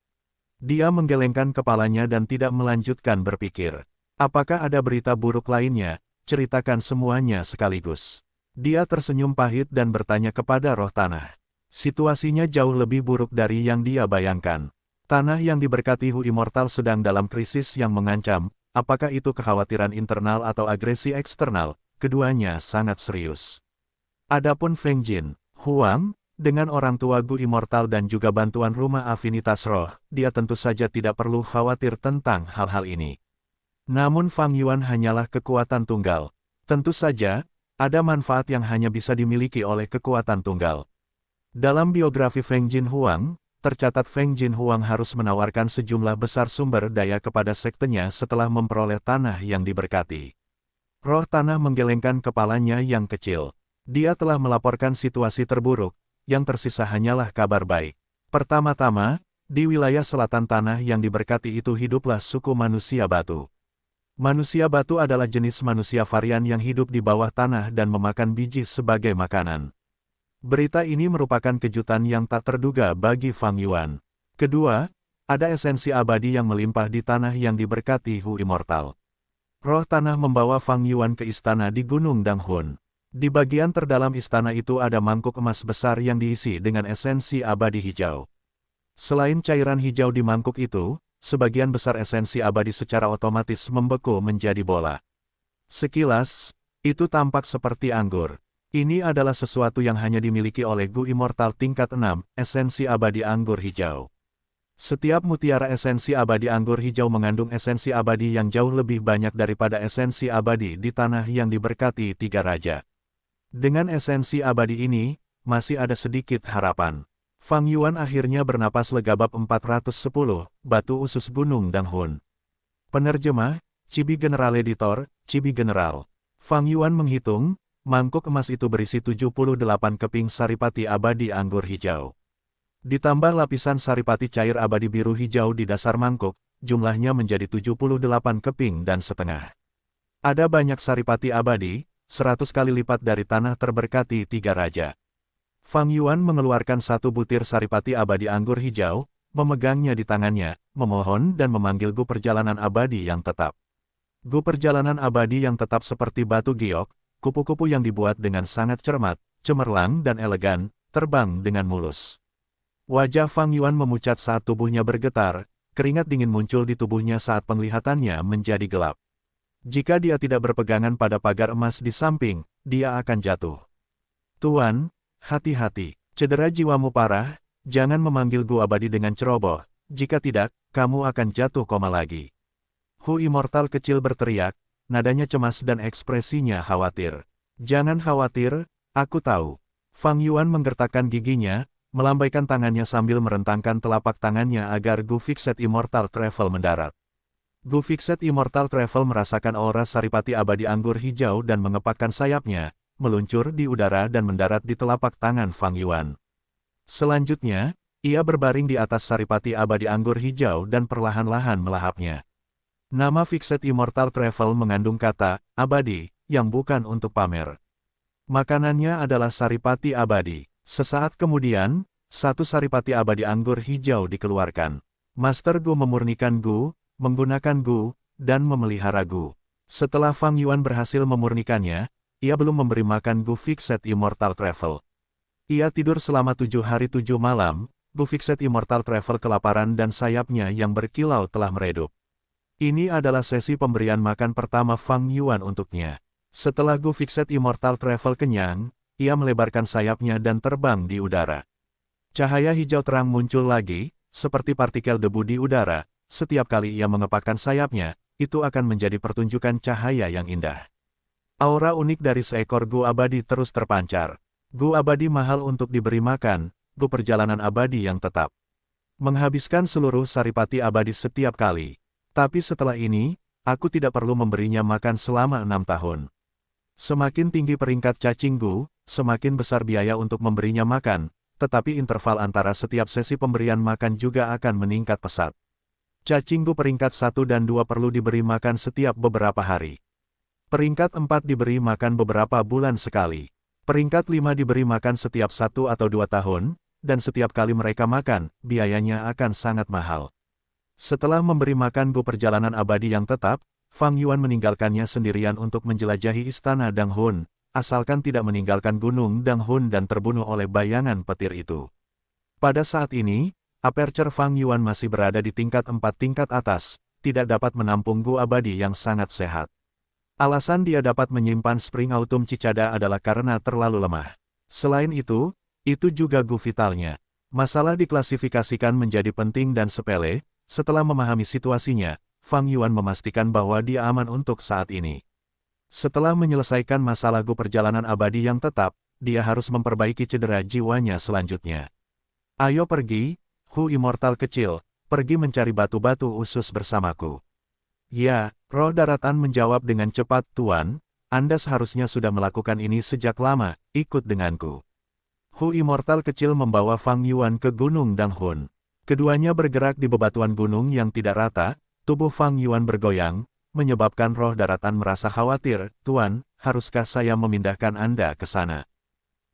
Dia menggelengkan kepalanya dan tidak melanjutkan berpikir. Apakah ada berita buruk lainnya? Ceritakan semuanya sekaligus. Dia tersenyum pahit dan bertanya kepada roh tanah. Situasinya jauh lebih buruk dari yang dia bayangkan. Tanah yang diberkati Hu Immortal sedang dalam krisis yang mengancam. Apakah itu kekhawatiran internal atau agresi eksternal? Keduanya sangat serius. Adapun Feng Jin, Huang, dengan orang tua Gu Immortal dan juga bantuan rumah afinitas roh, dia tentu saja tidak perlu khawatir tentang hal-hal ini. Namun Fang Yuan hanyalah kekuatan tunggal. Tentu saja, ada manfaat yang hanya bisa dimiliki oleh kekuatan tunggal. Dalam biografi Feng Jin Huang, tercatat Feng Jin Huang harus menawarkan sejumlah besar sumber daya kepada sektenya setelah memperoleh tanah yang diberkati. Roh tanah menggelengkan kepalanya yang kecil. Dia telah melaporkan situasi terburuk, yang tersisa hanyalah kabar baik. Pertama-tama, di wilayah selatan tanah yang diberkati itu hiduplah suku manusia batu. Manusia batu adalah jenis manusia varian yang hidup di bawah tanah dan memakan biji sebagai makanan. Berita ini merupakan kejutan yang tak terduga bagi Fang Yuan. Kedua, ada esensi abadi yang melimpah di tanah yang diberkati Hu Immortal. Roh tanah membawa Fang Yuan ke istana di Gunung Danghun. Di bagian terdalam istana itu ada mangkuk emas besar yang diisi dengan esensi abadi hijau. Selain cairan hijau di mangkuk itu, sebagian besar esensi abadi secara otomatis membeku menjadi bola. Sekilas, itu tampak seperti anggur. Ini adalah sesuatu yang hanya dimiliki oleh Gu Immortal tingkat 6, esensi abadi anggur hijau. Setiap mutiara esensi abadi anggur hijau mengandung esensi abadi yang jauh lebih banyak daripada esensi abadi di tanah yang diberkati tiga raja. Dengan esensi abadi ini, masih ada sedikit harapan. Fang Yuan akhirnya bernapas lega. Bab 410, Batu Usus Gunung Danghun. Penerjemah, Cibi General Editor, Cibi General. Fang Yuan menghitung, mangkuk emas itu berisi 78 keping saripati abadi anggur hijau. Ditambah lapisan saripati cair abadi biru hijau di dasar mangkuk, jumlahnya menjadi 78 keping dan setengah. Ada banyak saripati abadi, 100 kali lipat dari tanah terberkati tiga raja. Fang Yuan mengeluarkan satu butir saripati abadi anggur hijau, memegangnya di tangannya, memohon dan memanggil Gu perjalanan abadi yang tetap. Gu perjalanan abadi yang tetap seperti batu giok, kupu-kupu yang dibuat dengan sangat cermat, cemerlang dan elegan, terbang dengan mulus. Wajah Fang Yuan memucat saat tubuhnya bergetar, keringat dingin muncul di tubuhnya saat penglihatannya menjadi gelap. Jika dia tidak berpegangan pada pagar emas di samping, dia akan jatuh. Tuan, hati-hati, cedera jiwamu parah, jangan memanggil Gu abadi dengan ceroboh, jika tidak, kamu akan jatuh koma lagi. Hu Immortal kecil berteriak, nadanya cemas dan ekspresinya khawatir. Jangan khawatir, aku tahu. Fang Yuan menggertakkan giginya, melambaikan tangannya sambil merentangkan telapak tangannya agar Gu Fixed Immortal Travel mendarat. Gu Fixed Immortal Travel merasakan aura saripati abadi anggur hijau dan mengepakkan sayapnya, meluncur di udara dan mendarat di telapak tangan Fang Yuan. Selanjutnya, ia berbaring di atas saripati abadi anggur hijau dan perlahan-lahan melahapnya. Nama Fixed Immortal Travel mengandung kata, abadi, yang bukan untuk pamer. Makanannya adalah saripati abadi. Sesaat kemudian, satu saripati abadi anggur hijau dikeluarkan. Master Gu memurnikan Gu, menggunakan Gu, dan memelihara Gu. Setelah Fang Yuan berhasil memurnikannya, ia belum memberi makan Gu Fixed Immortal Travel. Ia tidur selama 7 hari 7 malam, Gu Fixed Immortal Travel kelaparan dan sayapnya yang berkilau telah meredup. Ini adalah sesi pemberian makan pertama Fang Yuan untuknya. Setelah Gu Fixed Immortal Travel kenyang, ia melebarkan sayapnya dan terbang di udara. Cahaya hijau terang muncul lagi, seperti partikel debu di udara. Setiap kali ia mengepakkan sayapnya, itu akan menjadi pertunjukan cahaya yang indah. Aura unik dari seekor Gu abadi terus terpancar. Gu abadi mahal untuk diberi makan, Gu perjalanan abadi yang tetap. Menghabiskan seluruh saripati abadi setiap kali. Tapi setelah ini, aku tidak perlu memberinya makan selama 6 tahun. Semakin tinggi peringkat cacing Gu, semakin besar biaya untuk memberinya makan, tetapi interval antara setiap sesi pemberian makan juga akan meningkat pesat. Cacing Gu peringkat 1 dan 2 perlu diberi makan setiap beberapa hari. Peringkat 4 diberi makan beberapa bulan sekali. Peringkat 5 diberi makan setiap 1 atau 2 tahun, dan setiap kali mereka makan, biayanya akan sangat mahal. Setelah memberi makan Gu perjalanan abadi yang tetap, Fang Yuan meninggalkannya sendirian untuk menjelajahi istana Dang Hun, asalkan tidak meninggalkan gunung Dang Hun dan terbunuh oleh bayangan petir itu. Pada saat ini, aperture Fang Yuan masih berada di tingkat 4 tingkat atas, tidak dapat menampung Gu abadi yang sangat sehat. Alasan dia dapat menyimpan Spring Autumn Cicada adalah karena terlalu lemah. Selain itu juga Gu vitalnya. Masalah diklasifikasikan menjadi penting dan sepele. Setelah memahami situasinya, Fang Yuan memastikan bahwa dia aman untuk saat ini. Setelah menyelesaikan masalah Gu perjalanan abadi yang tetap, dia harus memperbaiki cedera jiwanya selanjutnya. Ayo pergi, Hu Immortal kecil, pergi mencari batu-batu usus bersamaku. Ya, roh daratan menjawab dengan cepat, Tuan, Anda seharusnya sudah melakukan ini sejak lama, ikut denganku. Hu Immortal kecil membawa Fang Yuan ke Gunung Dang Hun. Keduanya bergerak di bebatuan gunung yang tidak rata, tubuh Fang Yuan bergoyang, menyebabkan roh daratan merasa khawatir, Tuan, haruskah saya memindahkan Anda ke sana?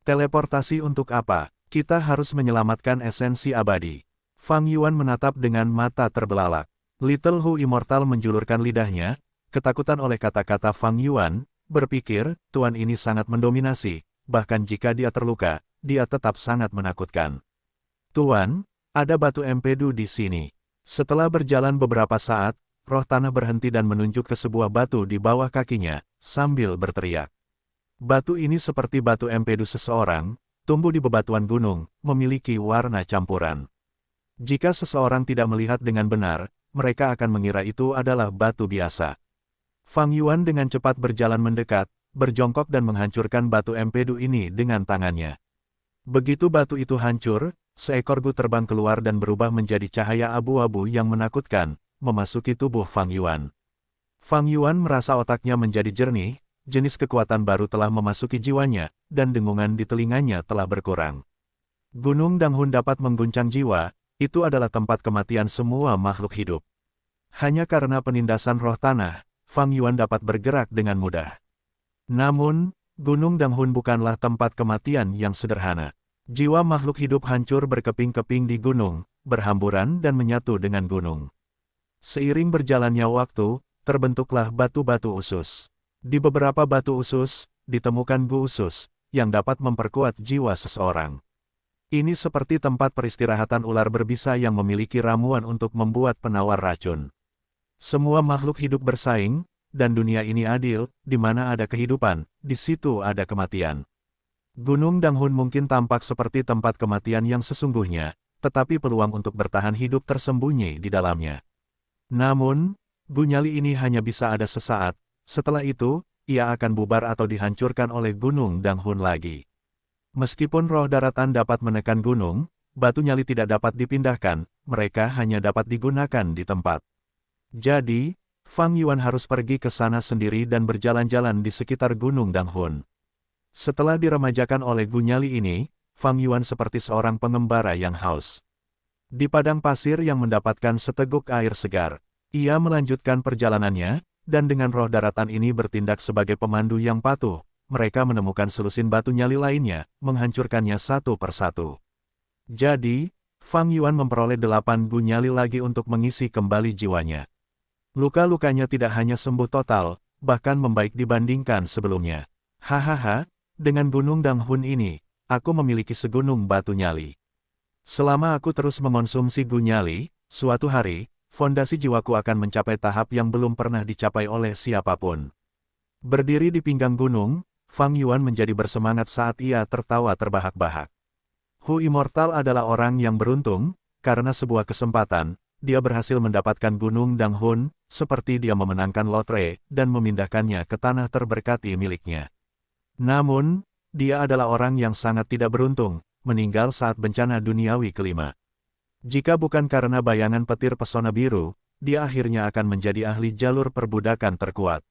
Teleportasi untuk apa? Kita harus menyelamatkan esensi abadi. Fang Yuan menatap dengan mata terbelalak. Little Hu Immortal menjulurkan lidahnya, ketakutan oleh kata-kata Fang Yuan, berpikir, Tuan ini sangat mendominasi, bahkan jika dia terluka, dia tetap sangat menakutkan. Tuan, ada batu empedu di sini. Setelah berjalan beberapa saat, roh tanah berhenti dan menunjuk ke sebuah batu di bawah kakinya, sambil berteriak. Batu ini seperti batu empedu seseorang, tumbuh di bebatuan gunung, memiliki warna campuran. Jika seseorang tidak melihat dengan benar, mereka akan mengira itu adalah batu biasa. Fang Yuan dengan cepat berjalan mendekat, berjongkok dan menghancurkan batu empedu ini dengan tangannya. Begitu batu itu hancur, seekor Gu terbang keluar dan berubah menjadi cahaya abu-abu yang menakutkan, memasuki tubuh Fang Yuan. Fang Yuan merasa otaknya menjadi jernih, jenis kekuatan baru telah memasuki jiwanya, dan dengungan di telinganya telah berkurang. Gunung Dang Hun dapat mengguncang jiwa, itu adalah tempat kematian semua makhluk hidup. Hanya karena penindasan roh tanah, Fang Yuan dapat bergerak dengan mudah. Namun, Gunung Dang Hun bukanlah tempat kematian yang sederhana. Jiwa makhluk hidup hancur berkeping-keping di gunung, berhamburan dan menyatu dengan gunung. Seiring berjalannya waktu, terbentuklah batu-batu usus. Di beberapa batu usus, ditemukan Gu usus, yang dapat memperkuat jiwa seseorang. Ini seperti tempat peristirahatan ular berbisa yang memiliki ramuan untuk membuat penawar racun. Semua makhluk hidup bersaing, dan dunia ini adil, di mana ada kehidupan, di situ ada kematian. Gunung Dang Hun mungkin tampak seperti tempat kematian yang sesungguhnya, tetapi peluang untuk bertahan hidup tersembunyi di dalamnya. Namun, Gu nyali ini hanya bisa ada sesaat, setelah itu, ia akan bubar atau dihancurkan oleh Gunung Dang Hun lagi. Meskipun roh daratan dapat menekan gunung, batu nyali tidak dapat dipindahkan, mereka hanya dapat digunakan di tempat. Jadi, Fang Yuan harus pergi ke sana sendiri dan berjalan-jalan di sekitar Gunung Dang Hun. Setelah diremajakan oleh Gu nyali ini, Fang Yuan seperti seorang pengembara yang haus. Di padang pasir yang mendapatkan seteguk air segar, ia melanjutkan perjalanannya, dan dengan roh daratan ini bertindak sebagai pemandu yang patuh. Mereka menemukan selusin batu nyali lainnya, menghancurkannya satu persatu. Jadi, Fang Yuan memperoleh 8 Gu nyali lagi untuk mengisi kembali jiwanya. Luka-lukanya tidak hanya sembuh total, bahkan membaik dibandingkan sebelumnya. Hahaha, dengan Gunung Dang Hun ini, aku memiliki segunung batu nyali. Selama aku terus mengonsumsi Gu nyali, suatu hari, fondasi jiwaku akan mencapai tahap yang belum pernah dicapai oleh siapapun. Berdiri di pinggang gunung, Fang Yuan menjadi bersemangat saat ia tertawa terbahak-bahak. Hu Immortal adalah orang yang beruntung, karena sebuah kesempatan, dia berhasil mendapatkan Gunung Dang Hun, seperti dia memenangkan lotre, dan memindahkannya ke tanah terberkati miliknya. Namun, dia adalah orang yang sangat tidak beruntung, meninggal saat bencana duniawi kelima. Jika bukan karena bayangan petir pesona biru, dia akhirnya akan menjadi ahli jalur perbudakan terkuat.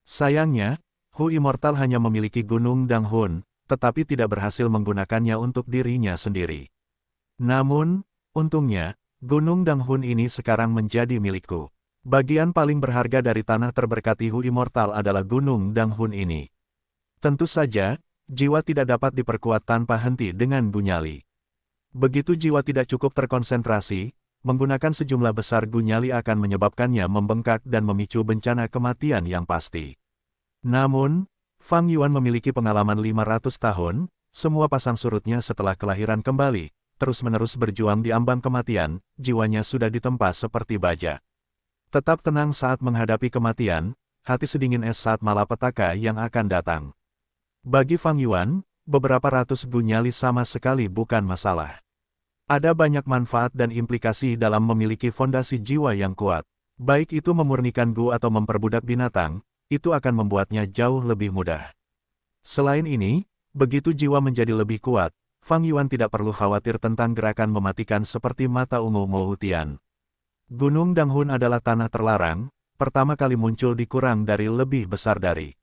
Sayangnya, Hu Immortal hanya memiliki Gunung Dang Hun, tetapi tidak berhasil menggunakannya untuk dirinya sendiri. Namun, untungnya, Gunung Dang Hun ini sekarang menjadi milikku. Bagian paling berharga dari tanah terberkati Hu Immortal adalah Gunung Dang Hun ini. Tentu saja, jiwa tidak dapat diperkuat tanpa henti dengan Gu nyali. Begitu jiwa tidak cukup terkonsentrasi, menggunakan sejumlah besar gu nyali akan menyebabkannya membengkak dan memicu bencana kematian yang pasti. Namun, Fang Yuan memiliki pengalaman 500 tahun, semua pasang surutnya setelah kelahiran kembali, terus-menerus berjuang di ambang kematian, jiwanya sudah ditempa seperti baja. Tetap tenang saat menghadapi kematian, hati sedingin es saat malapetaka yang akan datang. Bagi Fang Yuan, beberapa ratus gu nyali sama sekali bukan masalah. Ada banyak manfaat dan implikasi dalam memiliki fondasi jiwa yang kuat. Baik itu memurnikan gu atau memperbudak binatang, itu akan membuatnya jauh lebih mudah. Selain ini, begitu jiwa menjadi lebih kuat, Fang Yuan tidak perlu khawatir tentang gerakan mematikan seperti mata ungu Mo Hutian. Gunung Danghun adalah tanah terlarang, pertama kali muncul di kurang dari lebih besar dari.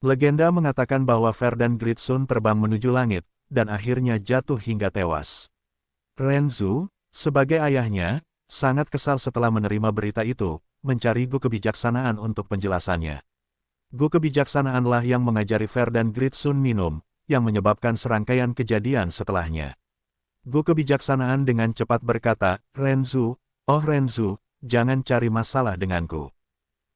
Legenda mengatakan bahwa Verdan Gritsun terbang menuju langit, dan akhirnya jatuh hingga tewas. Renzu, sebagai ayahnya, sangat kesal setelah menerima berita itu, mencari gu kebijaksanaan untuk penjelasannya. Gu kebijaksanaanlah yang mengajari Verdan Gritsun minum, yang menyebabkan serangkaian kejadian setelahnya. Gu kebijaksanaan dengan cepat berkata, Renzu, oh Renzu, jangan cari masalah denganku.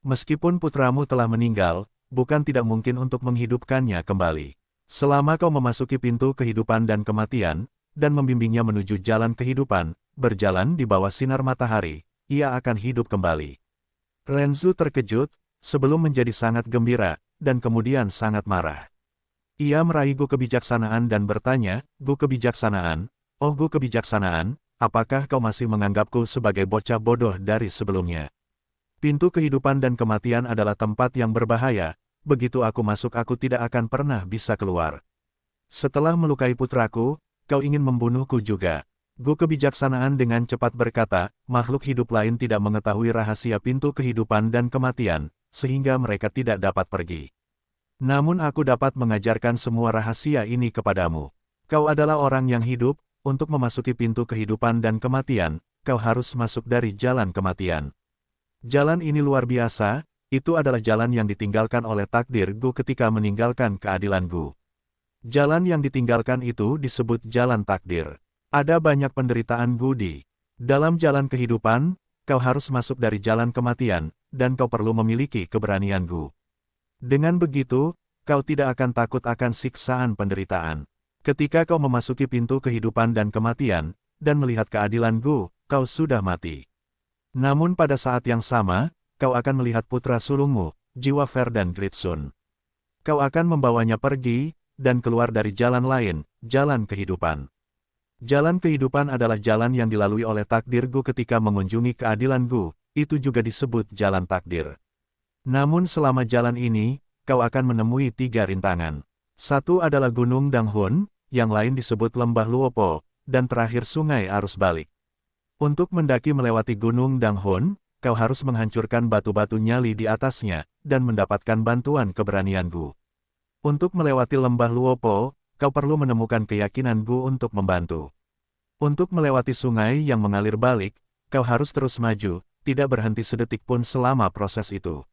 Meskipun putramu telah meninggal, bukan tidak mungkin untuk menghidupkannya kembali. Selama kau memasuki pintu kehidupan dan kematian, dan membimbingnya menuju jalan kehidupan, berjalan di bawah sinar matahari, ia akan hidup kembali. Renzu terkejut, sebelum menjadi sangat gembira, dan kemudian sangat marah. Ia meraih gu kebijaksanaan dan bertanya, gu kebijaksanaan, oh gu kebijaksanaan, apakah kau masih menganggapku sebagai bocah bodoh dari sebelumnya? Pintu kehidupan dan kematian adalah tempat yang berbahaya, begitu aku masuk aku tidak akan pernah bisa keluar. Setelah melukai putraku, kau ingin membunuhku juga. Gu kebijaksanaan dengan cepat berkata, makhluk hidup lain tidak mengetahui rahasia pintu kehidupan dan kematian, sehingga mereka tidak dapat pergi. Namun aku dapat mengajarkan semua rahasia ini kepadamu. Kau adalah orang yang hidup, untuk memasuki pintu kehidupan dan kematian, kau harus masuk dari jalan kematian. Jalan ini luar biasa, itu adalah jalan yang ditinggalkan oleh takdir Gu ketika meninggalkan keadilan Gu. Jalan yang ditinggalkan itu disebut jalan takdir. Ada banyak penderitaan Gu di dalam jalan kehidupan, kau harus masuk dari jalan kematian, dan kau perlu memiliki keberanian Gu. Dengan begitu, kau tidak akan takut akan siksaan penderitaan. Ketika kau memasuki pintu kehidupan dan kematian, dan melihat keadilan Gu, kau sudah mati. Namun pada saat yang sama, kau akan melihat putra sulungmu, jiwa Verdan Gritsun. Kau akan membawanya pergi, dan keluar dari jalan lain, jalan kehidupan. Jalan kehidupan adalah jalan yang dilalui oleh takdir Gu ketika mengunjungi keadilan Gu, itu juga disebut jalan takdir. Namun selama jalan ini, kau akan menemui 3 rintangan. Satu adalah Gunung Danghun, yang lain disebut Lembah Luopo, dan terakhir Sungai Arus Balik. Untuk mendaki melewati Gunung Danghun, kau harus menghancurkan batu-batu nyali di atasnya, dan mendapatkan bantuan keberanian Gu. Untuk melewati Lembah Luopo, kau perlu menemukan keyakinan Gu untuk membantu. Untuk melewati sungai yang mengalir balik, kau harus terus maju, tidak berhenti sedetik pun selama proses itu.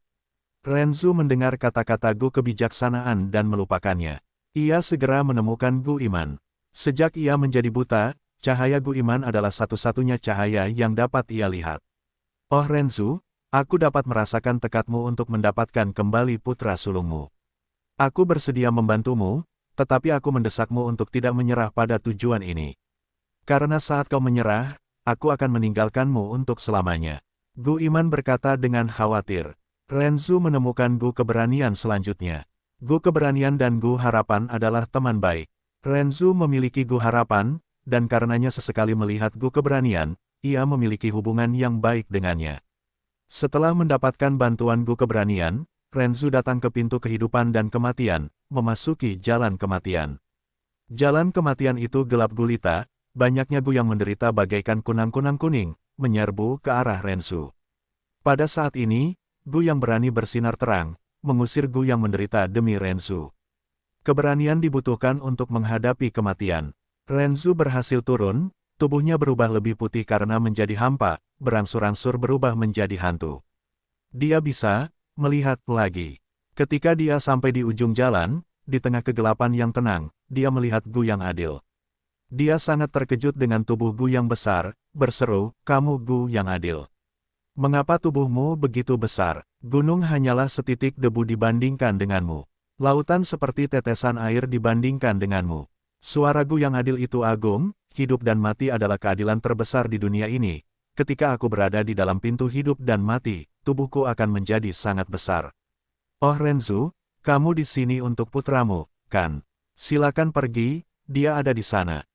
Renzu mendengar kata-kata Gu kebijaksanaan dan melupakannya. Ia segera menemukan Gu Iman. Sejak ia menjadi buta, cahaya Gu Iman adalah satu-satunya cahaya yang dapat ia lihat. Oh Renzu, aku dapat merasakan tekadmu untuk mendapatkan kembali putra sulungmu. Aku bersedia membantumu, tetapi aku mendesakmu untuk tidak menyerah pada tujuan ini. Karena saat kau menyerah, aku akan meninggalkanmu untuk selamanya. Gu Iman berkata dengan khawatir. Renzu menemukan Gu keberanian selanjutnya. Gu keberanian dan Gu harapan adalah teman baik. Renzu memiliki Gu harapan, dan karenanya sesekali melihat Gu keberanian, ia memiliki hubungan yang baik dengannya. Setelah mendapatkan bantuan Gu keberanian, Renzu datang ke pintu kehidupan dan kematian, memasuki jalan kematian. Jalan kematian itu gelap gulita, banyaknya Gu yang menderita bagaikan kunang-kunang kuning, menyerbu ke arah Renzu. Pada saat ini, Gu yang berani bersinar terang, mengusir Gu yang menderita demi Renzu. Keberanian dibutuhkan untuk menghadapi kematian. Renzu berhasil turun, tubuhnya berubah lebih putih karena menjadi hampa, berangsur-angsur berubah menjadi hantu. Dia bisa melihat lagi. Ketika dia sampai di ujung jalan, di tengah kegelapan yang tenang, dia melihat Gu yang adil. Dia sangat terkejut dengan tubuh Gu yang besar, berseru, kamu Gu yang adil. Mengapa tubuhmu begitu besar? Gunung hanyalah setitik debu dibandingkan denganmu. Lautan seperti tetesan air dibandingkan denganmu. Suara Gu yang adil itu agung, hidup dan mati adalah keadilan terbesar di dunia ini. Ketika aku berada di dalam pintu hidup dan mati, tubuhku akan menjadi sangat besar. Oh Renzu, kamu di sini untuk putramu, kan? Silakan pergi, dia ada di sana.